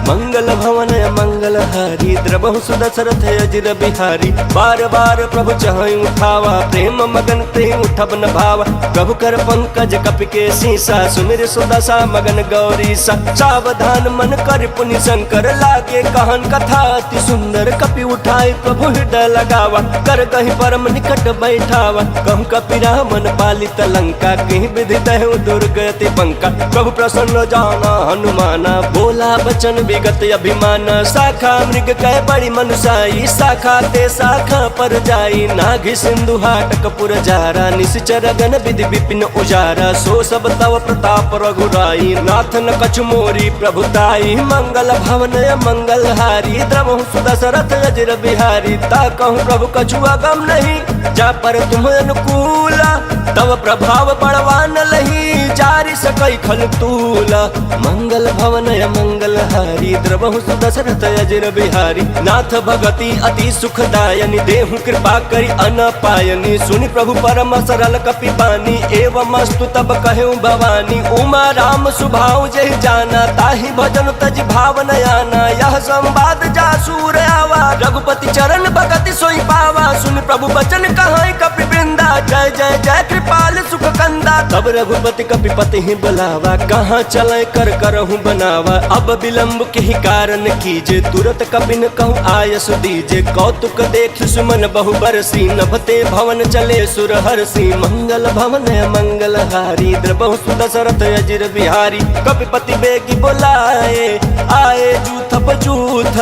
मंगल भवन मंगल हारी, द्रबहु सुदशरथ अजिर बिहारी, बार बार प्रभु चहई उठावा, प्रेम मगन ते उठब न भावा, प्रभु कर पंकज कपि के सीसा, सुमिर सुदशा मगन गौरीसा, सावधान मन कर पुनि शंकर, लागे कहन कथा अति सुंदर, कपि उठाई प्रभु हृदय लगावा, कर कहीं परम निकट बैठावा, कहूँ कपि रामन पालित लंका, कहीं विधि दहु दुर्गति पंका, प्रभु प्रसन्न जाना हनुमाना, बोला बचन विगत अभिमाना, शाखा मृग कह बड़ी मनुषाई, शाखा ते शाखा पर जाई, नाघि सिंधु हाटक पुर जारा, निश्चर गण विधि विपिन उजारा, सो सब तव प्रताप रघुराई, नाथ न कछु मोरी प्रभुताई, मंगल भवन मंगल हारी, द्रबहु सुदशरथ अजिर बिहारी, ता कहूँ प्रभु कछु अगम नहीं, जा पर तुम अनुकूला, तव प्रभाव बड़वान लही, जारि सकई खल तूला, मंगल भवन मंगल हारी, द्रबहु सुदशरथ अजिर बिहारी, नाथ भगति अति सुखदायनि, देहु कृपा करि अनपायनि, सुनि प्रभु परम सरल कपि बानी, एवं अस्तु तब कहूँ भवानी, उमा राम सुभाव जहि जाना, ताहि भजन तज भाव न आना, यह संवाद जासूर आवा, रघुपति चरण भगति सोई पावा, सुनि प्रभु बचन कहाई कपि वृंद कंदा, जय जय जय कृपाल सुख कंदा। तब रघुपति कपिपति ही बुलावा, कहाँ चले कर करहूँ बनावा। अब विलम्ब के ही कारण कीजे, तुरत कपिन कहूँ आयस दीजे। कौतुक देख सुमन बहु बरसी, नभते भवन चले सुर हरसी। मंगल भवन मंगल हारी, द्रबहु सुदशरथ अजिर बिहारी। कपिपति बेगी बोलाए, आए जूथ पजूथ,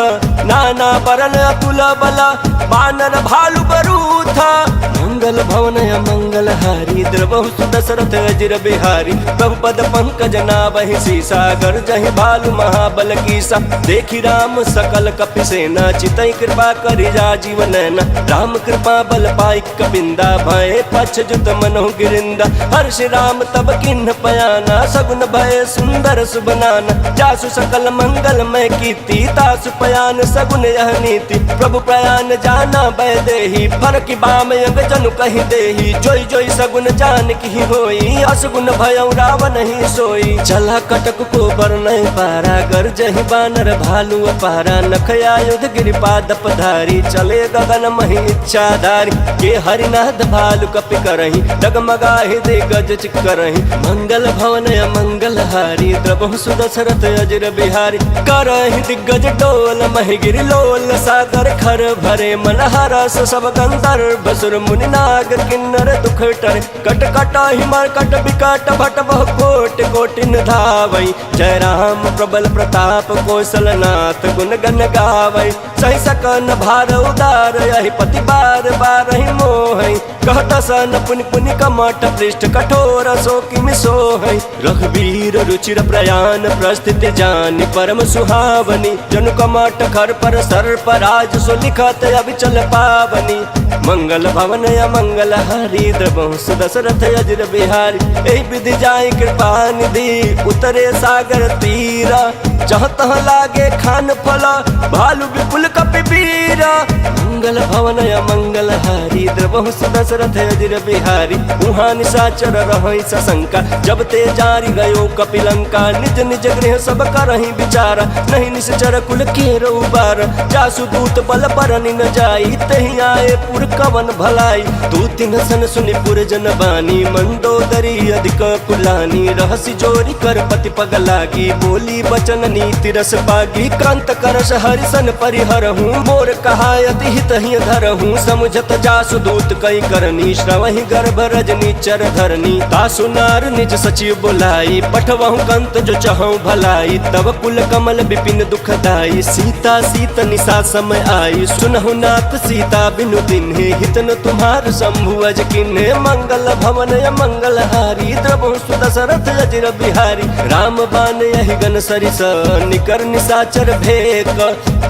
नाना बरन अतुल बल, बानर भालु बरूथ। मंगल भवन मंगल हारी, द्रबहु सुदशरथ अजिर बिहारी। प्रभु पद पंकज नाभहि सीसा, गर्जहि भालु महाबल कीसा। देखी राम सकल कपि सेना, चितई कृपा करि राजीव नैना। राम कृपा बल पाई कपिंदा, भय पछ जुत मनहु गिरिंदा। हर्ष राम तब किन्ह पयाना, सगुन भय सुंदर सुबनाना। जासु सकल मंगल मय कीर्ति, तासु पयान सगुन यह नीति। प्रभु प्रयान जाना भय देहि, फरकि बाम अंग जनु कहि देहि। जोई जोई सगुन जान की होई, असगुन भयउ रावण ही सोई। चला कटक को बरनय पारा, गर्जहि बानर भालु अपारा। नख आयुध गिरिपाद पधारी, चले गगन महि इच्छाधारी। के हरिनाथ भालु कपि करहि, डगमगाहि दिग्गज चित करहि। मंगल भवन मंगल हारी, द्रबहु सुदशरथ अजिर बिहारी। करहि दिग्गज डोल महि गिरि लोल, सागर खर भरे मन हरस। सब गंधर्व सुर मुनि नाग किन्नर दुख टरे। कट कटाहि मरकट बिकट भट बहु कोटि कोटिन धावै। जय राम प्रबल प्रताप कौशलनाथ, गुण गण गावै। सहि सकन भार उदार, यहि पति बार बारहि मोहै। कहत सन पुनि पुनि कमठ पृष्ठ, कठोर सो किमि सोहै। रघुवीर रुचिर प्रयाण, प्रस्थिति जानि परम सुहावनी। जनु कमठ खर पर सर्प राज, सो लिखत अबिचल पावनी। मंगल भवन मंगल हारी, द्रबहु सुदशरथ अजिर बिहारी। एहि विधि जाई कृपा निधि, उतरे सागर तीरा। जहाँ तहाँ लागे खान फला, भालु विपुल कपि बीरा। मंगल भवन मंगल हारी, द्रबहु सुदशरथ अजिर बिहारी। उहाँ निशाचर रहै सशंका, जब ते जारी गयो कपिलंका। निज निज गृह सब करहि विचारा, नहीं निश्चर कुल केरो उबार। जासु दूत बल बरनि न जाई, तहि आए पुर कवन भलाई। तू तिन्ह सन सुनि पुर जन बानी, मंदोदरी अधिक कुलानी। रहसि जोरी कर पति पग लागी, बोली बचन नीति रस पागी। कांत करस हरिसन परिहरहूँ, मोर कहायति हित ही धरहूँ। समुझत जासु दूत कई करनी, श्रवहि गर्भ रजनी चर धरनी। तासु नार निज सचिव बुलाई, पठवहु कंत जो चहु भलाई। तब कुल कमल विपिन दुखदाई, सीता सीत निशा समय आई। सुनहु नाथ सीता बिनु तिन्हे, हित न तुम्हार शंभु अज किन्हे। मंगल भवन मंगल हारी, द्रबहु सुदशरथ अजिर बिहारी। राम बान यहि गन सरिस, निकर निशाचर भेक।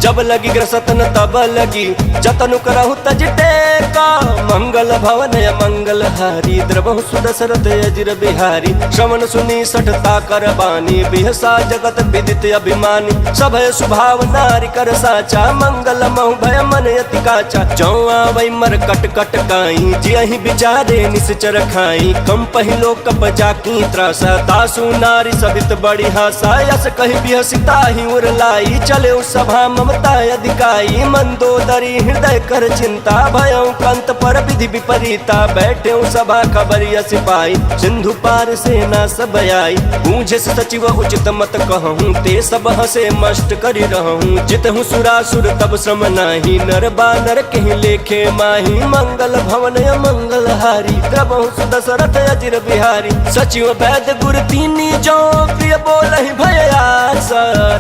जब लगी ग्रसतन तब लगी, जतनु करहु तज टेका। मंगल भवन मंगल हारी, द्रबहु सुदशरथ अजिर बिहारी। श्रवण सुनी सठता कर बानी, बिहसा जगत विदित अभिमानी। सभय सुभाव नारी कर साचा, मंगल महु भय मन अति काचा। जौ आवै मर कट कट काई, जियहि विचारे निश्चर खाई। कम पहिलो कप जाकी त्रासा, तासु नारी सबित बड़ी हासा। यस कहि बिहसिता ही उरलाई, चले सभा ममता अधिकाई। मंदोदरी हृदय कर चिंता, भयउ कंत पर विधि विपरीता। बैठे सभा खबरिया सिपाही, सिंधु पार सेना सब आई। पूछे सचिव उचित मत कहूँ, ते सब हसे मस्त करि रहूँ। जितहु सुरासुर तब श्रम नाही, नर बानर कहीं लेखे माही। मंगल भवन मंगल हारी, द्रबहु सुदशरथ अजिर बिहारी। सचिव वैद्य गुर तीनी, जो प्रिय बोलहि भय आस।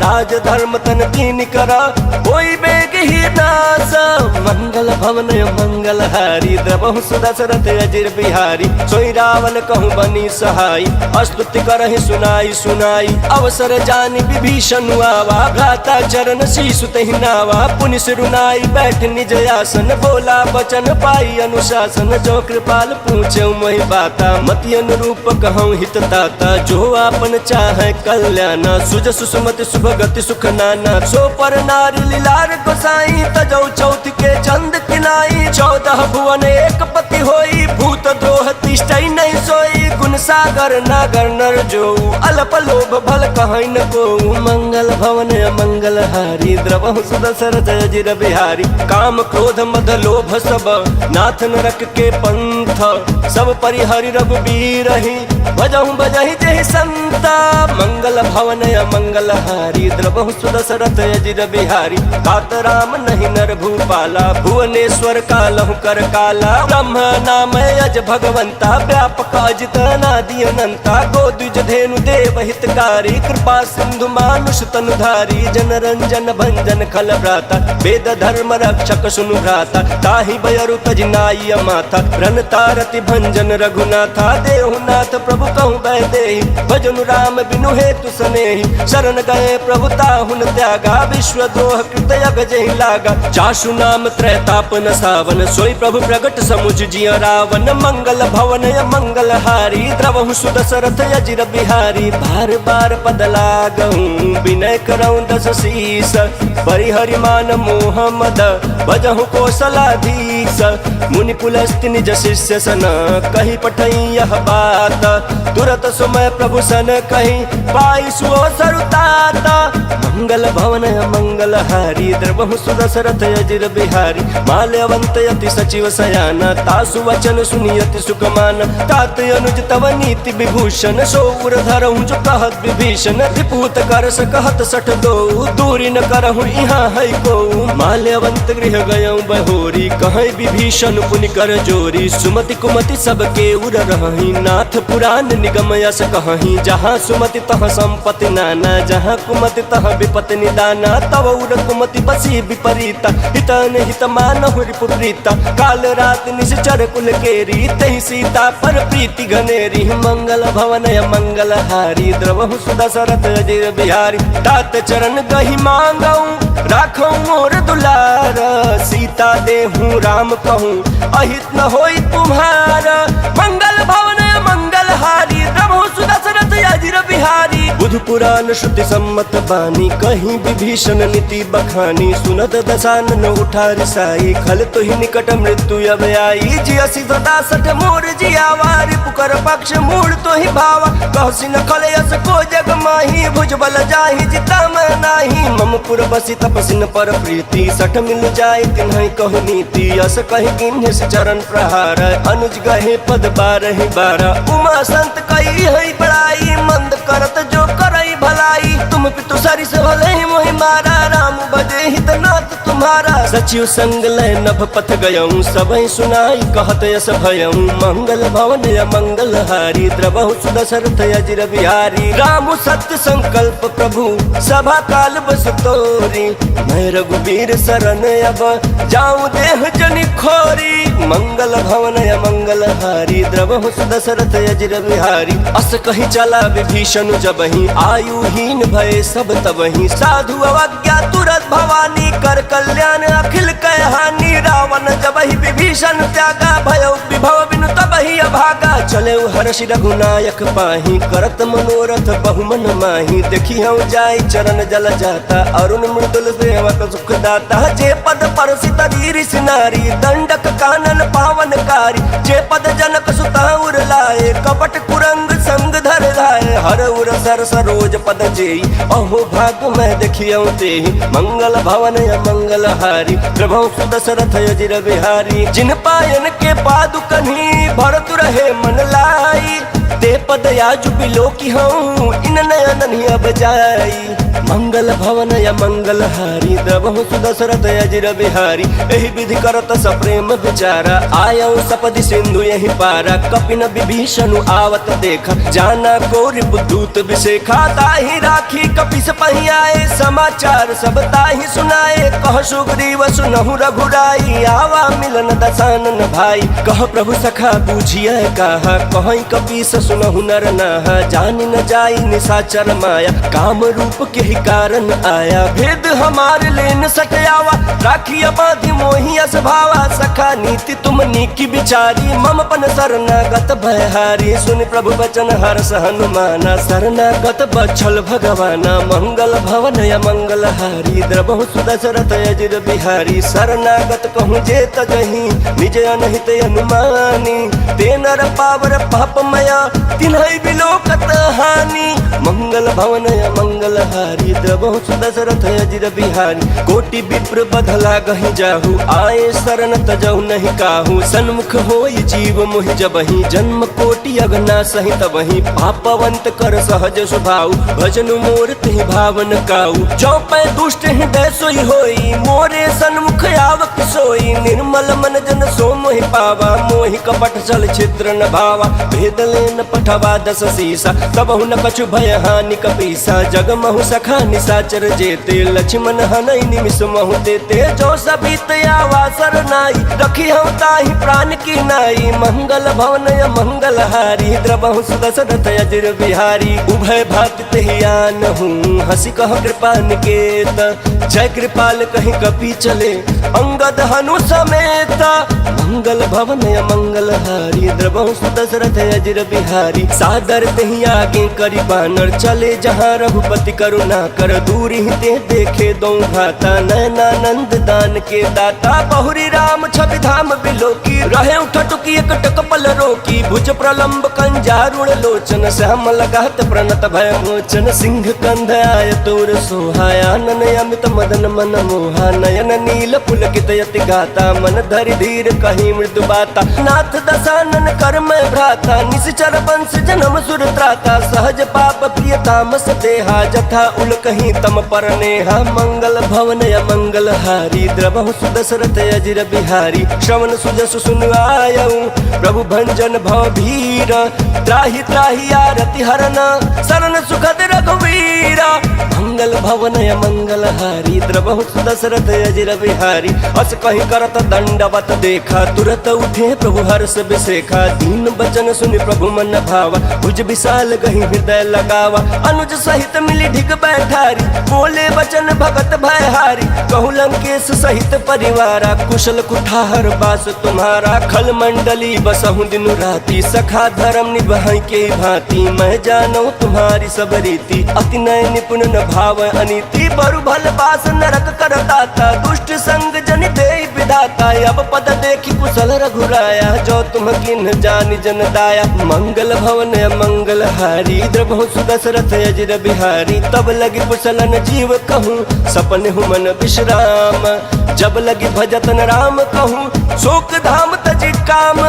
राज धर्म तन तीन करा, कोई बेग ही नास। मंगल भवन मंगल हारी, द्रबहु सुदशरथ अजिर बिहारी। सोई रावण कहूँ बनी सहाई, स्तुति करहि सुनाई सुनाई। अवसर जानि विभीषण आवा, भ्राता चरण शीशु तहि नावा। पुनि सिरुनाई बैठ निज आसन, बोला वचन पाई अनुशासन। जो कृपाल पूछे मोहि बाता, मति अनुरूप कहूँ हित दाता। जो आपन चाहे कल्याण, सुज सुसुमति शुभ गति सुख नाना। सो पर नारी लीलार गोसाई, तजौ चौथ के चंद किनाई। 14 भुवन एक पति होई, भूत द्रोह तिष्ठै नहीं सोई। गुण सागर नागर नर जो, अल्प लोभ भल कहै न को। मंगल भवन मंगल हारी, द्रबहु सुदशरथ अजिर बिहारी। काम क्रोध मद लोभ सब, नाथ नरक के पंथ। तीर्थ सब परिहरि रघुबीर ही भजहु भजहि जहि संता मंगल भवन मंगल हारी द्रवहु सुदशरथ अजिर बिहारी तात राम नहीं नर भूपाला भुवनेश्वर कालहु कर काला ब्रह्म नाम अज भगवंता व्यापक अजित अनादि अनंता गोद्विज धेनु देव हितकारी कृपा सिंधु मानुष तनुधारी जन रंजन भंजन खल भ्राता वेद धर्म रक्षक सुनु भ्राता ताहि बयरु तजिनाई माथा रन तारति भंजन रघुनाथा देहुनाथ प्रभु कहूँ बैदेहि भजनु राम बिनु हेतु सनेहि शरण गए प्रभु ताहुन त्यागा विश्व द्रोह कृत यग जहि लागा चासु नाम त्रैताप न सावन सोई प्रभु प्रगट समुझ जिय रावण मंगल भवन मंगल हारी द्रवहु सुदशरथ अजिर बिहारी बार बार पद लागहूँ विनय करऊँ दस शीस परिहरि मान मोह मद भजहु कौशलाधीश मुनि पुलस्त्य निज शिष्य सन कही पठई यह बात तुरत सुमय प्रभु सन कही पाई सुओ सरुतात मंगल भवन मंगल हारी द्रवहु सुदशरथ अजिर बिहारी माल्यवंत यति सचिव सयाना तासु वचन सुनियति सुखमान तात अनुज तव नीति विभूषण सौर धरहु जो कहत विभीषण रिपूत कर सकहत सठ दो दूरी न करहु यहाँ है को माल्यवंत गृह गयऊँ बहोरी कहीं विभीषण पुनि कर जोरी सुमति कुमति सबके उर रही नाथ पुराण निगम यस कहीं जहाँ सुमति तह संपत्ति नाना जहाँ कुमति तह विपत्ति निदाना तव उर कुमति बसी विपरीता हितन हित मानहु रिपुप्रीता काल रात निश्चर कुल केरी तहि सीता पर प्रीति घनेरी मंगल भवन मंगल हारी द्रवहु सुदशरथ अजिर बिहारी तात चरण गहि मांगऊँ राखो मोर दुलार सीता देहूँ राम कहूँ अहित न होई तुम्हारा मंगल भवन मंगल हारी द्रवहु सुदशरथ अजिर बिहारी बुध पुराण श्रुति सम्मत बानी कहीं विभीषण नीति बखानी सुनत दशानन उठार साई खल तो ही निकट मृत्यु अब आई जियसी सदा सठ मोर जियावारी पुकर पक्ष मूड तो ही भावा कहसी न खले यस को जग माही भुज बल जाहि जिता मैं नाही मम पुर बसी तपसिन पर प्रीति सठ मिल जाय तिन्हि कहु नीति यस कहि किन्हि चरण प्रहार अनुज गहे पद बारहि बारा उमा संत कही है बड़ाई मंद करत जो करई भलाई तुम पितु सरिस भले मोहि मारा राम बजे हित नाथ तुम्हारा सचिव संग लय नभ पथ गयऊँ सबहि सुनाई कहत यस भयऊँ मंगल भवन मंगल हारी द्रवहु सुदशरथ अजिर बिहारी राम सत्य संकल्प प्रभु सभा काल बस तोरी मैं रघुबीर शरण अब जाऊँ देह जनि खोरी मंगल भवन मंगल हारी द्रवहु सुदशरथ अजिर बिहारी अस कहीं चला विभीषण जबहि आयुहीन भय सब तबहि साधु अवज्ञा तुरत भवानी कर कल्याण अखिल कह हानि रावण जबहि विभीषण त्यागा भय विभव बिनु तबहि अभागा चले हर्षि रघुनायक पाही करत मनोरथ बहुमन माही देखी हम जाई चरण जल जाता अरुण मृदुल सेवक सुख दाता जे पद परसि तरीरि सिनारी दंडक कानन पावनकारी जे पद जनक सुता उर लाए कपट कुरंग संग धर लाए हर उर सर सरोज पद जेई अहो भाग मैं देखियौ तेहि मंगल भवन मंगल हारी प्रभु सुदशरथ अजिर बिहारी जिन पायन के पादुकन्हि भरतु रहे मन लाई ते पद याजु बिलो की हूँ इन नयन अब जाई मंगल भवन मंगल हारी द्रवहु सुदशरथ अजिर बिहारी एहि विधि करत सप्रेम विचारा आयौ सपदि सिंधु यही पारा कपिन विभीषण आवत देखा जाना कोरि बुद्धूत विशेखा ताहि राखी कपिस पहि आए समाचार सब ताहि सुनाए कह सुग्रीव सुनहु रघुराई आवा मिलन दशानन भाई कह प्रभु सखा बूझिए कहा कहीं कपीस सुनहु नर नाहा जानि न जाई निशाचर माया काम रूप के ही कारण आया भेद हमारे लेन सटयावा राखिया बाधि मोहि अस भावा सखा नीति तुम नीकी बिचारी मम पन शरणागत भयहारी सुन प्रभु वचन हर्ष हनुमाना शरणागत बछल भगवाना मंगल भवन मंगल हारी द्रवहु सुदशरथ अजिर बिहारी शरणागत कहूँ जे तजहि निज अनहित अनुमानी ते नर पावर पापमया तिन्हि बिलोकत हानि मंगल मंगल भवन मंगल हारी द्रवहु दशरथ अजिर बिहारी। कोटि विप्र बधला गहि जाहु, आए शरण तजहु नहीं काहू। सन्मुख होई जीव मोहि जबहि, जन्म कोटि अगना सहि तबहि। पापवंत कर सहज स्वभाव, भजन मोर तिहि भावन काऊ। जो पै दुष्ट हृदय सोई होई, मोरे सन्मुख आवक सोई। निर्मल मन जन सो मोहि पावा, मोहि कपट छल छिद्र न भावा। भेद लेन पठवा दस सीसा, तबहु न कछु भय हानि कपीसा। जग महु सखा निसाचर जेते, लक्ष्मण हनई निमिष महु देते। जो सबित आवा सरनाई, रखी हूँ ताहि प्राण की नाई। मंगल भवन मंगल हारी द्रवहु दशरथ अजिर बिहारी। उभय भात तेहि आन हूँ, हंसी कह कृपा निकेत। जय कृपाल कहीं कपि चले, अंगद हनु समेत। मंगल भवन मंगल हारी द्रवहु दशरथ अजिर बिहारी। सादर तेहि आगे करि बानर, चले जहाँ रघुपति करुणा कर। दूर ही ते देखे दो भाता, नयनानंद दान के दाता। बहुरी राम छवि धाम बिलोकी, रहे उठटुकी एकटक पल रोकी। भुज प्रलंब कंजारुण लोचन, श्याम लगात प्रणत भय मोचन। सिंह कंध आय तोर सोहाया, नन अमित मदन मन मोहा। नयन नील पुलकित यति गाता, मन धरि धीर कही मृदु बाता। नाथ दशानन कर मैं भ्राता, निश्चर वंश जन्म सुर त्राता। सहज पाप प्रिय तामस देहा, जथा उल कहीं तम पर नेहा। मंगल भवन मंगल हारी द्रवहु दशरथ अजिर बिहारी। श्रवण सुजसु सुन आयऊ, प्रभु भंजन भव भीर। त्राहि त्राहि आरति हरन, शरण सुखद रघुवीरा। मंगल भवन मंगल हारी द्रवहु दशरथ अजिर बिहारी। अस कहीं करत दंडवत देखा, तुरत उठे प्रभु हर्ष बिसेखा। दीन बचन सुनि प्रभु मन भावा, भुज विशाल गहि हृदय लगावा। अनुज सहित मिली ढिग बैठारी, बोले बचन भगत भयहारी। कहु लंकेश सहित परिवारा, कुशल कुठार बास तुम्हारा। खल मंडली बसहु दिनु राती, सखा धर्म निभाई के भांति। मैं जानू तुम्हारी सब रीति, अति नय निपुण न भाव अनीति। बरु भल बास नरक करताता, दुष्ट संग जन दे विधाता। अब पद देखी कुशल रघुराया, जो तुम किन जानि जन दाया। मंगल भवन मंगल हारी द्रवहु दशरथ अजिर बिहारी। तब लगी कुशलन जीव कहूँ, सपन हूँ मन विश्राम। जब लगी भजतन राम कहूँ, शोक धाम तजि काम।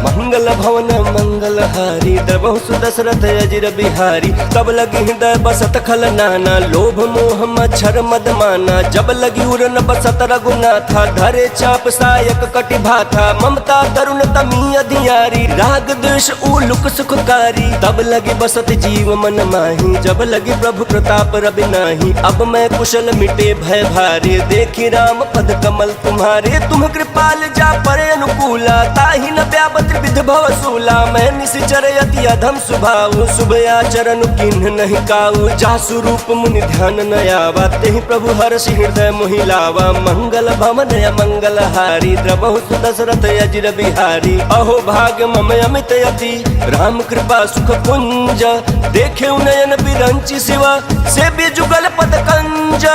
मंगल भवन मंगल हारी द्रवहु दशरथ अजिर बिहारी। तब लगी हृदय बसत खल नाना, लोभ मोह मच्छर मद माना। जब लगी उरन बसत रघुनाथा, धरे चाप सायक कटि भाथा। ममता तरुण तमी अधियारी, राग द्वेष उलुक सुखकारी। तब लगी बसत जीव मन माही, जब लगी प्रभु प्रताप रवि नाही। अब मैं कुशल मिटे भय भारे, देखी राम पद कमल तुम्हारे। तुम कृपाल जा परे अनुकूला, ताहि न व्यापत विध भव सूला। मैं निश्चर यति अधम सुभाऊ, शुभ आचरण किन्ह नहीं काऊ। जासु रूप मुनि ध्यान न आवा, तेहि प्रभु हर्ष हृदय मोहि लावा। मंगल भवन मंगल हारी द्रवहु दशरथ अजिर बिहारी। अहो भाग्य मम अमित यति, राम कृपा सुख पुंज। देखे नयन बिरंचि शिवा, सेव्य जुगल पद कंज।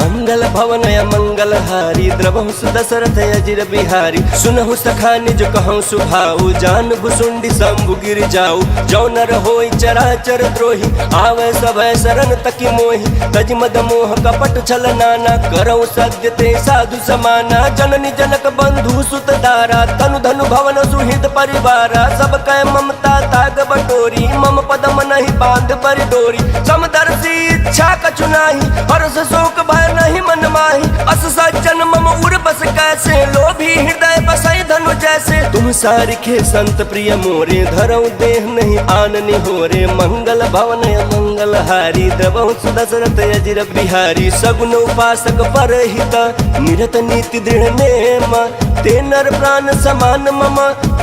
मंगल भवन मंगल हारी द्रवहु दशरथ अजिर बिहारी। सुनहु सखा निज कहूँ सुभाऊ, जान भुसुंडी शंभु गिर जाऊ। जो नर होई चराचर द्रोही, आवे सभय शरण तकी मोहि। तज मद मोह कपट छल नाना, करऊ सद्य ते साधु समाना। जननी जनक बंधु सुत दारा, तनु धनु भवन सुहृद परिवारा। सब कै ममता ताग बटोरी, मम पदम नहीं बांध पर डोरी। समदर्शी इच्छा कछु नाही, हर्ष शोक भय नहीं मन माही। अस सज्जन मम उर बस कैसे, लोभी हृदय बसई धनु जैसे। तुम सारिखे संत प्रिय मोरे, धरऊ देह नहीं आननि होरे। मंगल भवन मंगल हारी द्रवहु दशरथ अजिर बिहारी। सगुन उपासक परहित, निरत नीति दृढ़ नेम। ते नर प्राण समान मम,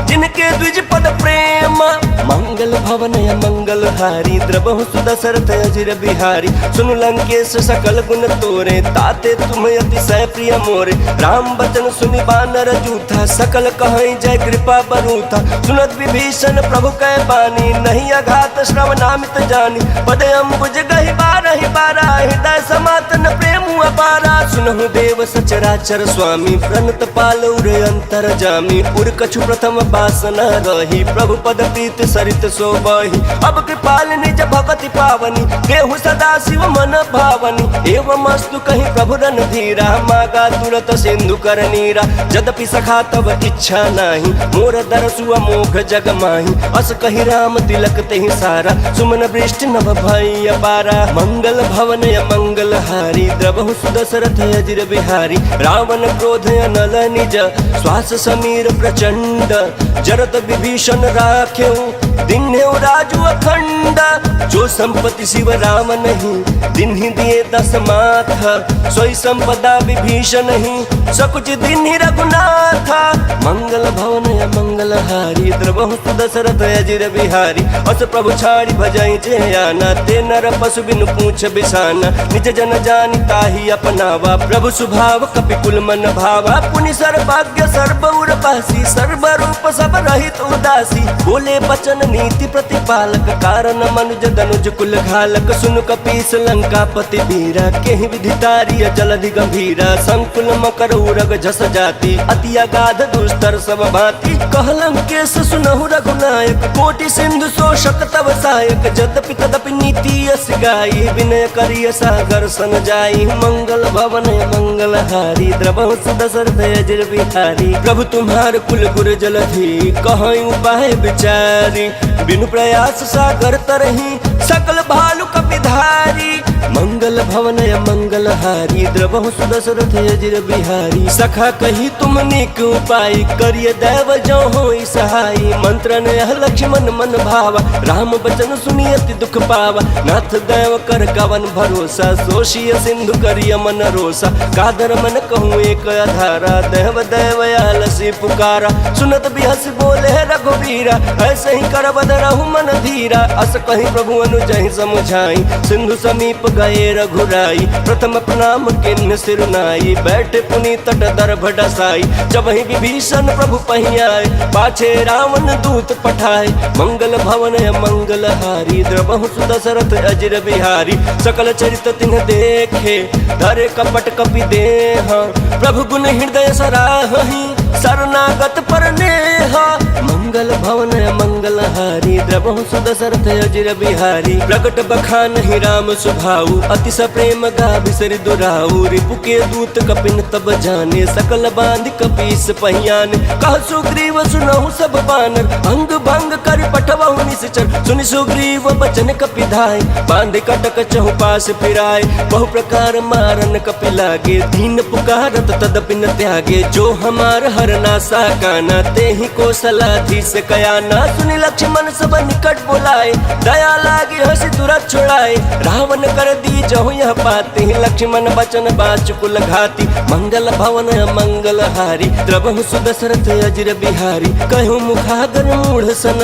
जिनके द्विज पद प्रेम। मंगल भवन मंगल हारी द्रवहु दशरथ अजिर बिहारी। सुन लंकेश सकल गुण तोरे, ताते तुम अतिशय प्रिय मोरे। राम बचन सुनि बानर जूथा, सकल कहई जय कृपा बरूथा। सुनत विभीषण प्रभु कै बानी, नहीं अघात श्रवणामित जानी। पद अम्बुज गहि बार रही बारा, हृदय समातन प्रेम अपारा। सुनहु देव सचराचर स्वामी, प्रणत पालौर अंतर जामी। उर कछु प्रथम वासना रही, प्रभु पद प्रीत सरित सोबही। अब कृपाल निज भगति पावनी, देहु सदा शिव मन भावनी। एवं अस्तु कहीं प्रभु रन धीरा, मागा तुरत सिंधु कर नीरा। यद्यपि सखा तब इच्छा नाही, मोर दरसु अमोघ जग माही। अस कही राम तिलक तेहि सारा, सुमन वृष्टि नभ भई अपारा। मंगल भवन मंगल हारी, द्रवहु सुदशरथ अजिर बिहारी। रावण क्रोध अनल निज, श्वास समीर प्रचंड। जरत विभीषण राखेऊ, दिन्हेउ राजु अखंड। जो संपत्ति शिव राम नहीं, दिन्हि दिए दस माथ। सोई संपदा विभीषण ही, सकुच दिन्हि रघुनाथ। मंगल भवन मंगल हारी, द्रवहु सुदशरथ अजिर बिहारी। अस प्रभु छाड़ी भजई जे आना, ते नर पशु बिनु पूछ बिसाना। निज जन जानि ताहि अपनावा, प्रभु स्वभाव कपिकुल मन भावा। पुनि सर्वज्ञ सर्व उर पासी, सर्व रूप सब रहित उदासी। बोले बचन नीति प्रतिपालक, कारण मनुज दनुज कुल घालक। सुन कपीस लंकापति वीरा, केहि विधितारिय जलधि गंभीरा। संकुल मकर उरग झस जाति, अति अगाध दुस्तर सब भांति। कहलम केस सुनहु रघुनायक, कोटि सिंधु शोषक तव सहायक। यद्यपि तदपि नीति यस गाई, विनय करिय सागर सन जाई। मंगल भवन मंगल हारी, द्रवहु सुदशरथ अजिर बिहारी। प्रभु तुम्हार कुल गुर जलधि, कहई उपाय विचारी। बिनु प्रयास सागर तरही, सकल भालु कपिधारी। मंगल भवन मंगल हारी, द्रवहु सुदशरथ अजिर बिहारी। सखा कही तुम नीक उपाय, करिय दैव जो होई सहाई। मंत्र ने लक्ष्मण मन भावा, राम बचन सुनि अति दुख पावा। नाथ दैव कर कवन भरोसा, सोशिय सिंधु करिय मन रोसा। कादर मन कहूँ एक आधारा, देव दैव आलसी पुकारा। सुनत बिहस बोले रघुवीरा, ऐसे ही कर बद रहु मन धीरा। अस कहीं प्रभु अनुजहि समझाई, सिंधु समीप गए रघुराई। प्रथम प्रणाम किन्ह सिरुनाई, बैठे पुनि तट दर्भ डसाई। जब ही विभीषण प्रभु पहियाए, पाछे रावण दूत पठाए। मंगल भवन मंगल हारी, द्रवहु सुदशरथ अजिर बिहारी। सकल चरित तिन्ह देखे, धरे कपट कपि देह। प्रभु गुण हृदय सराहहि, शरणागत पर नेह। मंगल भवन मंगल हारी, द्रवहु सुदशरथ अजिर बिहारी। प्रकट बखान ही राम सुभाऊ, अतिश प्रेम गा बिसरि दुराऊ। रिपु के दूत कपिन तब जाने, सकल बांध कपीस पहियाने। कह सुग्रीव सुनहु सब बानर, अंग भंग कर पठवहु निश्चर। सुनि सुग्रीव बचन कपिधाय, बांध कटक चहु पास फिराय। बहु प्रकार मारन कपि लागे, दीन पुकारत तदपि न त्यागे। जो हमार हरना साकाना, ते ही कौशलाधीश कयाना। सुनि लक्ष्मण सब निकट बोलाए, दया लागे हंसी तुरत छुड़ाए। रावण कर दी जहु यह पाते, लक्ष्मण बचन बाच कुल घाती। मंगल भवन मंगल हारी, द्रवहु सुदशरथ अजिर बिहारी। कहु मुखागर मूढ़ सन,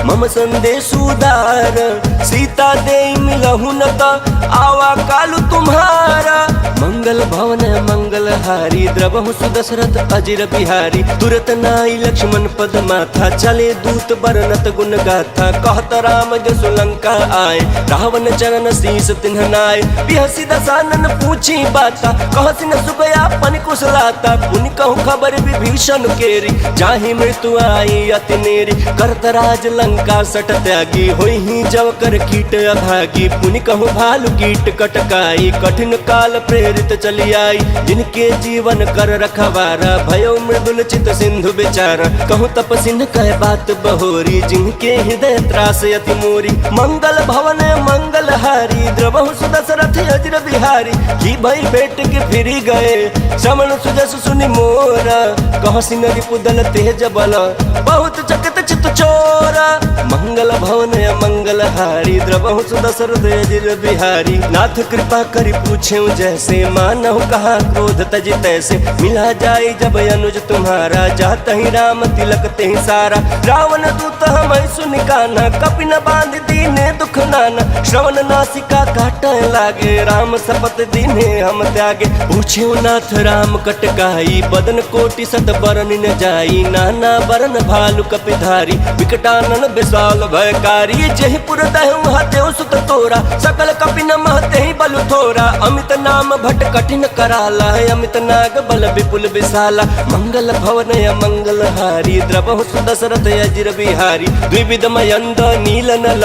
मम संदेश उदार। सीता दे मिलहु न त, आवा कालु तुम्हारा। मंगल भवन मंगल हारी, द्रवहु सुदशरथ अजिर बिहारी। तुरत नाई लक्ष्मण पद माथा, चले दूत बरनत गुण गाथा। कहत राम जसु लंका आए, रावण चरण शीस तिन्ह नाय। बिहसी दसानन पूछी बाता, कहसी न सुगया पन कुशलाता। पुनि कहूँ खबर विभीषण केरी, जाहि मृत्यु आई अति नेरी। करत राज लंका सट त्यागी, होई ही जव कर कीट अभागी। पुनि कहूँ भालु कीट कटकाई, कठिन काल प्रेरित चली आई। जिनके जीवन कर रखवारा, भयो मृदुल चित सिंधु बेचारा। कहूँ तपसिन कह बात बहोरी, जिनके हृदय त्रास अति मोरी। मंगल भवन मंगल हारी, द्रवहु सुदशरथ अजिर बिहारी। की भई भेंट के फिरी गए, श्रवण सुजस सुनि मोरा। कहसी न रिपुदल तेज बल, बहुत चकित चित चोरा। मंगल भवन मंगल हारी, द्रवहु सुदशरथ अजिर बिहारी। नाथ कृपा करि पूछेउ जैसे, मानहु कहा क्रोध तजि तैसे। मिला जाए जब अनुज तुम्हारा, जाता ही राम तिलक तेहि सारा। रावण दूत हमहि सुनि कान्हा, कपि न बांध दीने दुख नाना। श्रवण नासिका काटय लागे, राम शपथ दीने हम त्यागे। पूछेउ नाथ राम कटकाई, बदन कोटि सत बरन न जाई। नाना बरन भालु कपिधाई। बिहारी विकटानन विशाल भयकारी जहि पुर दहु हतेउ सुत तोरा सकल कपिन महते ही बलु थोरा अमित नाम भट कठिन कराला अमित नाग बल विपुल विशाला मंगल भवन मंगल हारी द्रवहु सुदशरथ अजिर बिहारी द्विविध मयंद नील नल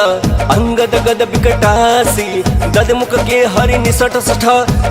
अंगद गद विकटासी ददमुख के हरि निसठ सठ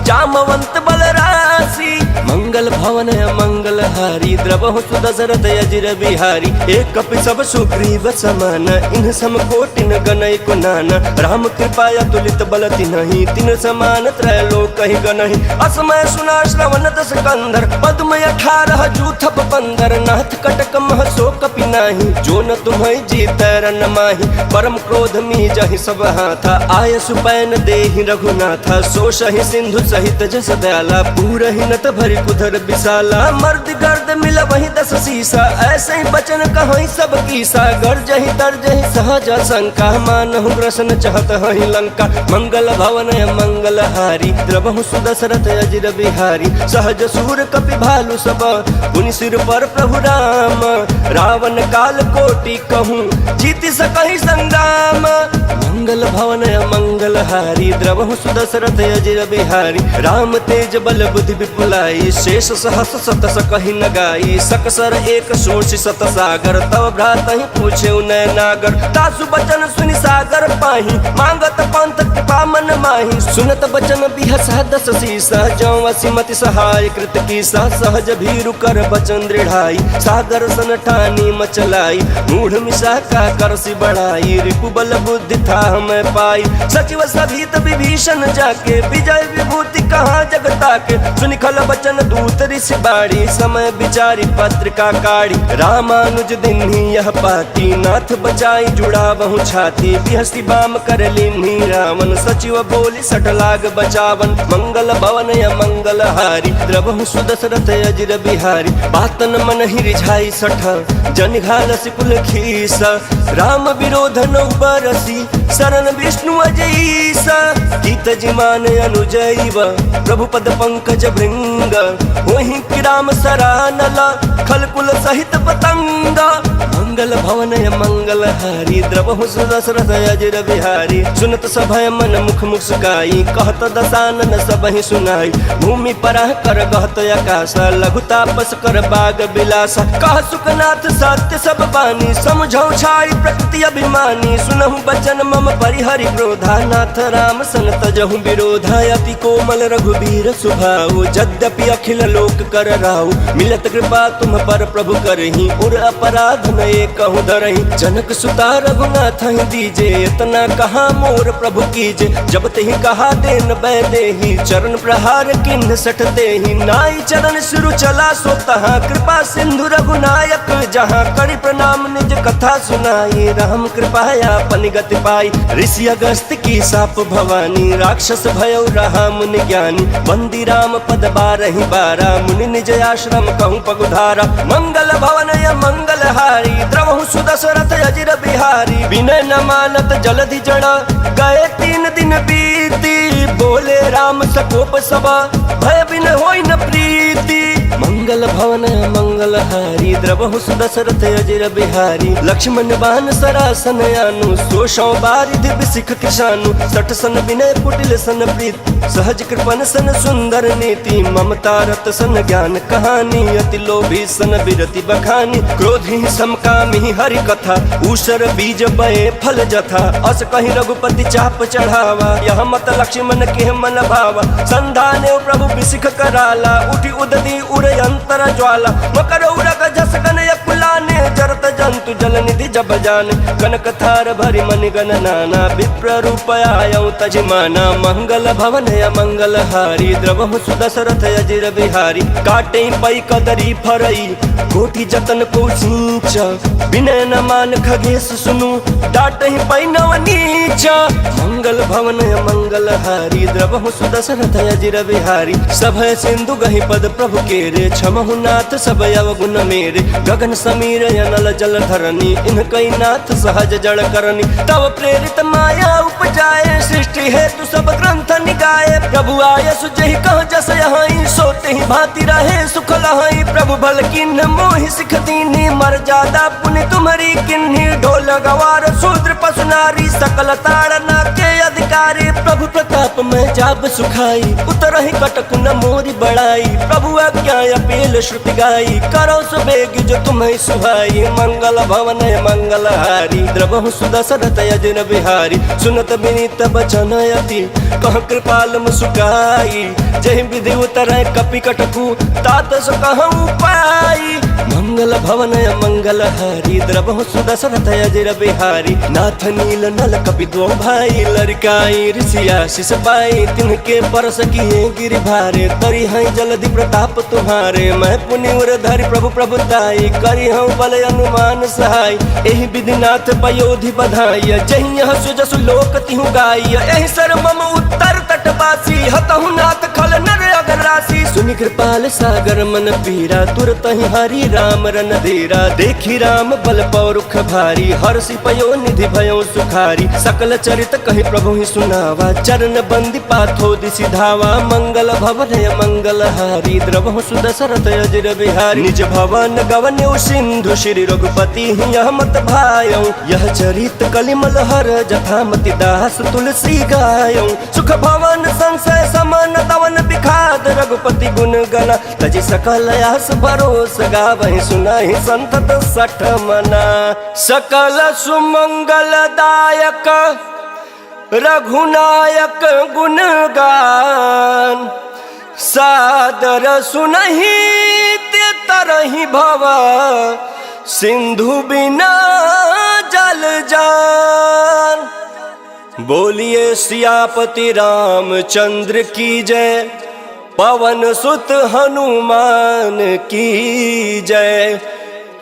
जामवंत बलरासी मंगल भवन मंगल हारी द्रवहु सुदशरथ अजिर बिहारी एक कपि सब सुग्रीव समान इन सम कोटिन गनय कुनान राम कृपाया तुलित बल तिन्हि तिन समान त्रैलोक ही गनहि असमय सुना श्रवण दस कंधर पद्म 18 जूथप पंदर नाथ कटक मह सो कपि नाही जो न तुम्हें जीत रन माही परम क्रोध मी जहि सब हाथा आय सुपैन देहि रघुनाथा सो सहि सिंधु सहित जस दयाला पूरहि नत भरि कुधर विशाला मर्द गर्द मिल वही 10 सीसा ऐसे ही बचन कहीं सब कीसा गर्जहि तर्जहि सहज शंका मानहु प्रश्न चाहत हहि लंका मंगल भवन मंगल हारी द्रवहु सुदशरथ अजिर बिहारी सहज सूर कपि भालु सब पुनि सिर पर प्रभु राम रावण काल कोटि कहूँ जीति सकहि संग्राम मंगल भवन मंगल हारी द्रवहु सुदशरथ अजिर बिहारी राम तेज बल बुद्धि विपुलाई शेष सहस सत सकहि न गाई सकसर एक सोच सत सागर तव भ्रात ही पूछे नय नागर तासु बचन सुनि सागर पाही मांगत पंथ कृपा मन माही सुनत बचन बिहस 10 सीसा जौ असीमति सहाय कृत कीसा सहज भीरु कर बचन दृढ़ाई सागर सन ठानी मचलाई मूढ़ मिशा का करसी बढ़ाई रिपु बल बुद्धि था मैं पाई सचिव सभीत विभीषण जाके विजय विभूति कहाँ जगता के सुनिखल बचन दूत ऋषि बाड़ी समय विचारी पत्रिका काढ़ी रामानुज दिन ही यह पाती नाथ बचाई जुड़ा बहु छाती बिहसी बाम कर लीन्ही रावण सचिव बोली सठ लाग बचावन मंगल भवन मंगल हारी द्रवहु सुदशरथ अजिर बिहारी बातन मन ही रिझाई सठ जन घाल सिकुल खीसा राम विरोध नौ बरसी शरण विष्णु अजईसा गीत जिमान अनुजैव प्रभु पद पंकज भृंग वही राम सरानल खलकुल सहित पतंग मंगल भवन मंगल हारी द्रवहु सुदशरथ अजिर बिहारी सुनत सभय मन मुख मुस्काई कहत दसानन सबहि सुनाई भूमि पराह कर गहत आकाशा लघु तापस कर बाग बिलासा कह सुखनाथ सत्य सब बानी समझौ छाई प्रकृति अभिमानी सुनहु बचन मम परिहरि क्रोधा नाथ राम सन तजहु विरोधा अति कोमल रघुबीर सुभाऊ यद्यपि अखिल लोक कर राहु मिलत कृपा तुम पर प्रभु करही उर अपराध न कहूँ धरही जनक सुता रघुनाथ ही दीजे इतना कहा मोर प्रभु कीजे जब ते ही कहा देन बैदे ही चरण प्रहार किन्न सटते ही नाई चरण शुरू चला सो तहाँ कृपा सिंधु रघुनायक जहाँ करि प्रणाम निज कथा सुनाई राम कृपाया पन गति पाई ऋषि अगस्त की साप भवानी राक्षस भयो रहा मुनि ज्ञानी बंदी राम पद 12 मुनि निज आश्रम कहूँ पगुधारा मंगल भवन मंगल हारी द्रवहु सुदशरथ अजिर बिहारी विनय न मानत जलधि जड़ा गए 3 दिन बीती बोले राम सकोप सभा भय बिन होई न प्रीति मंगल भवन मंगल हारी द्रवहु सुदशरथ अजिर बिहारी लक्ष्मण बान सरासन यानु सोशौ बारिधि बिसिख किशानु सठ सन विनय कुटिल सन प्रीत सहज कृपन सन सुंदर नीति ममता रत सन ज्ञान कहानी अति लोभी सन विरति बखानी क्रोधी समकामी हरि कथा ऊषर बीज बये फल जथा अस कहीं रघुपति चाप चढ़ावा यह मत लक्ष्मण के मन भावा संधाने प्रभु बिसिख कराला उठी उदती उरे अंतर ज्वाला मकर उरग जस गन कुलाने जरत जंतु जल निधि जब जान कनक थार भरि मन गण नाना विप्र रूप आयौ तजमाना मंगल भवन मंगल हारी द्रवहु सुदशरथ अजिर बिहारी काटे पई कदरी फरई कोटि जतन को सींच विनय न मान खगेश सुनु डाटहि पई नव नीच मंगल भवन मंगल हारी द्रवहु सुदशरथ अजिर बिहारी सभय सिंधु गहि पद प्रभु केरे क्षमहु नाथ सब अवगुण मेरे गगन समी नीर अनल जल धरनी, इनकई नाथ सहज जड़ करनी। तब प्रेरित माया उपजाए, सृष्टि हेतु सब ग्रंथ निगाए। प्रभु आय सुजहि कह जस यहीं, सोते ही भांति रहे सुख लहई। प्रभु भल किन्ह मोहि सिख दीन्ही, मर्यादा पुनि तुम्हारी किन्ही। ढोल गवार शूद्र पशु नारी, सकल ताड़ना के अधिकारी। प्रभु प्रताप में जाब सुखाई, उतरहि कटक न मोरी बड़ाई। प्रभु आज्ञा अपील श्रुति गाई, करो सुबेग जो तुम्हें सुहाई। मंगल भवन मंगल हारी, द्रवहु सुदशरथ यजन बिहारी। सुनत विनीत बचन अति, कह कृपाल मुस्काई। जहि विधि उतरै कपि कटकु, तात सो कहूँ पाई। मंगल भवन मंगल हारी, द्रवहु सुदशरथ यजन बिहारी। नाथ नील नल कपि दो भाई, लड़काई ऋषि आशीष पाई। तिनके परस किए गिरि भारे, तरी हैं जलधि प्रताप तुम्हारे। मैं पुनि उर धरि प्रभु प्रभुताई, करी हूँ बल अनुमान सहाय। एहि विधिनाथ पयोधि बधाई, जहि यह सुजसु लोक तिहु गाई। एहि सर मम उत्तर तटवासी, हतहु नाथ खल नर अगर राशि। सुनि कृपाल सागर मन पीरा, तुरत ही हरि राम रन धीरा। देखी राम बल पौरुख भारी, हर्षि पयो निधि भयो सुखारी। सकल चरित कहि प्रभु ही सुनावा, चरण बंदी पाथो दिसि धावा। मंगल भवन मंगल हारी, द्रवहु सुदशरथ यजर बिहारी। निज भवन गवन्यु सिंधु श्री रघुपति ही यह मत भायौ। यह चरित कलिमल हर जथामति दास तुलसी गायौ। सुख भवन संशय समन तवन बिखाद, रघुपति गुण गण तजि सकल आस भरोस। गावहि सुनाहि संतत सठ मना, सकल सुमंगल दायक रघुनायक गुण गान। सादर सुनहि ते तरहि भव, सिंधु बिना जल जान। बोलिए सियापति रामचंद्र की जय, पवन सुत हनुमान की जय।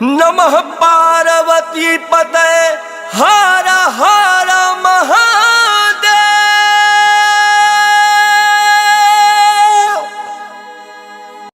नमः पार्वती पतये हर हर महादेव।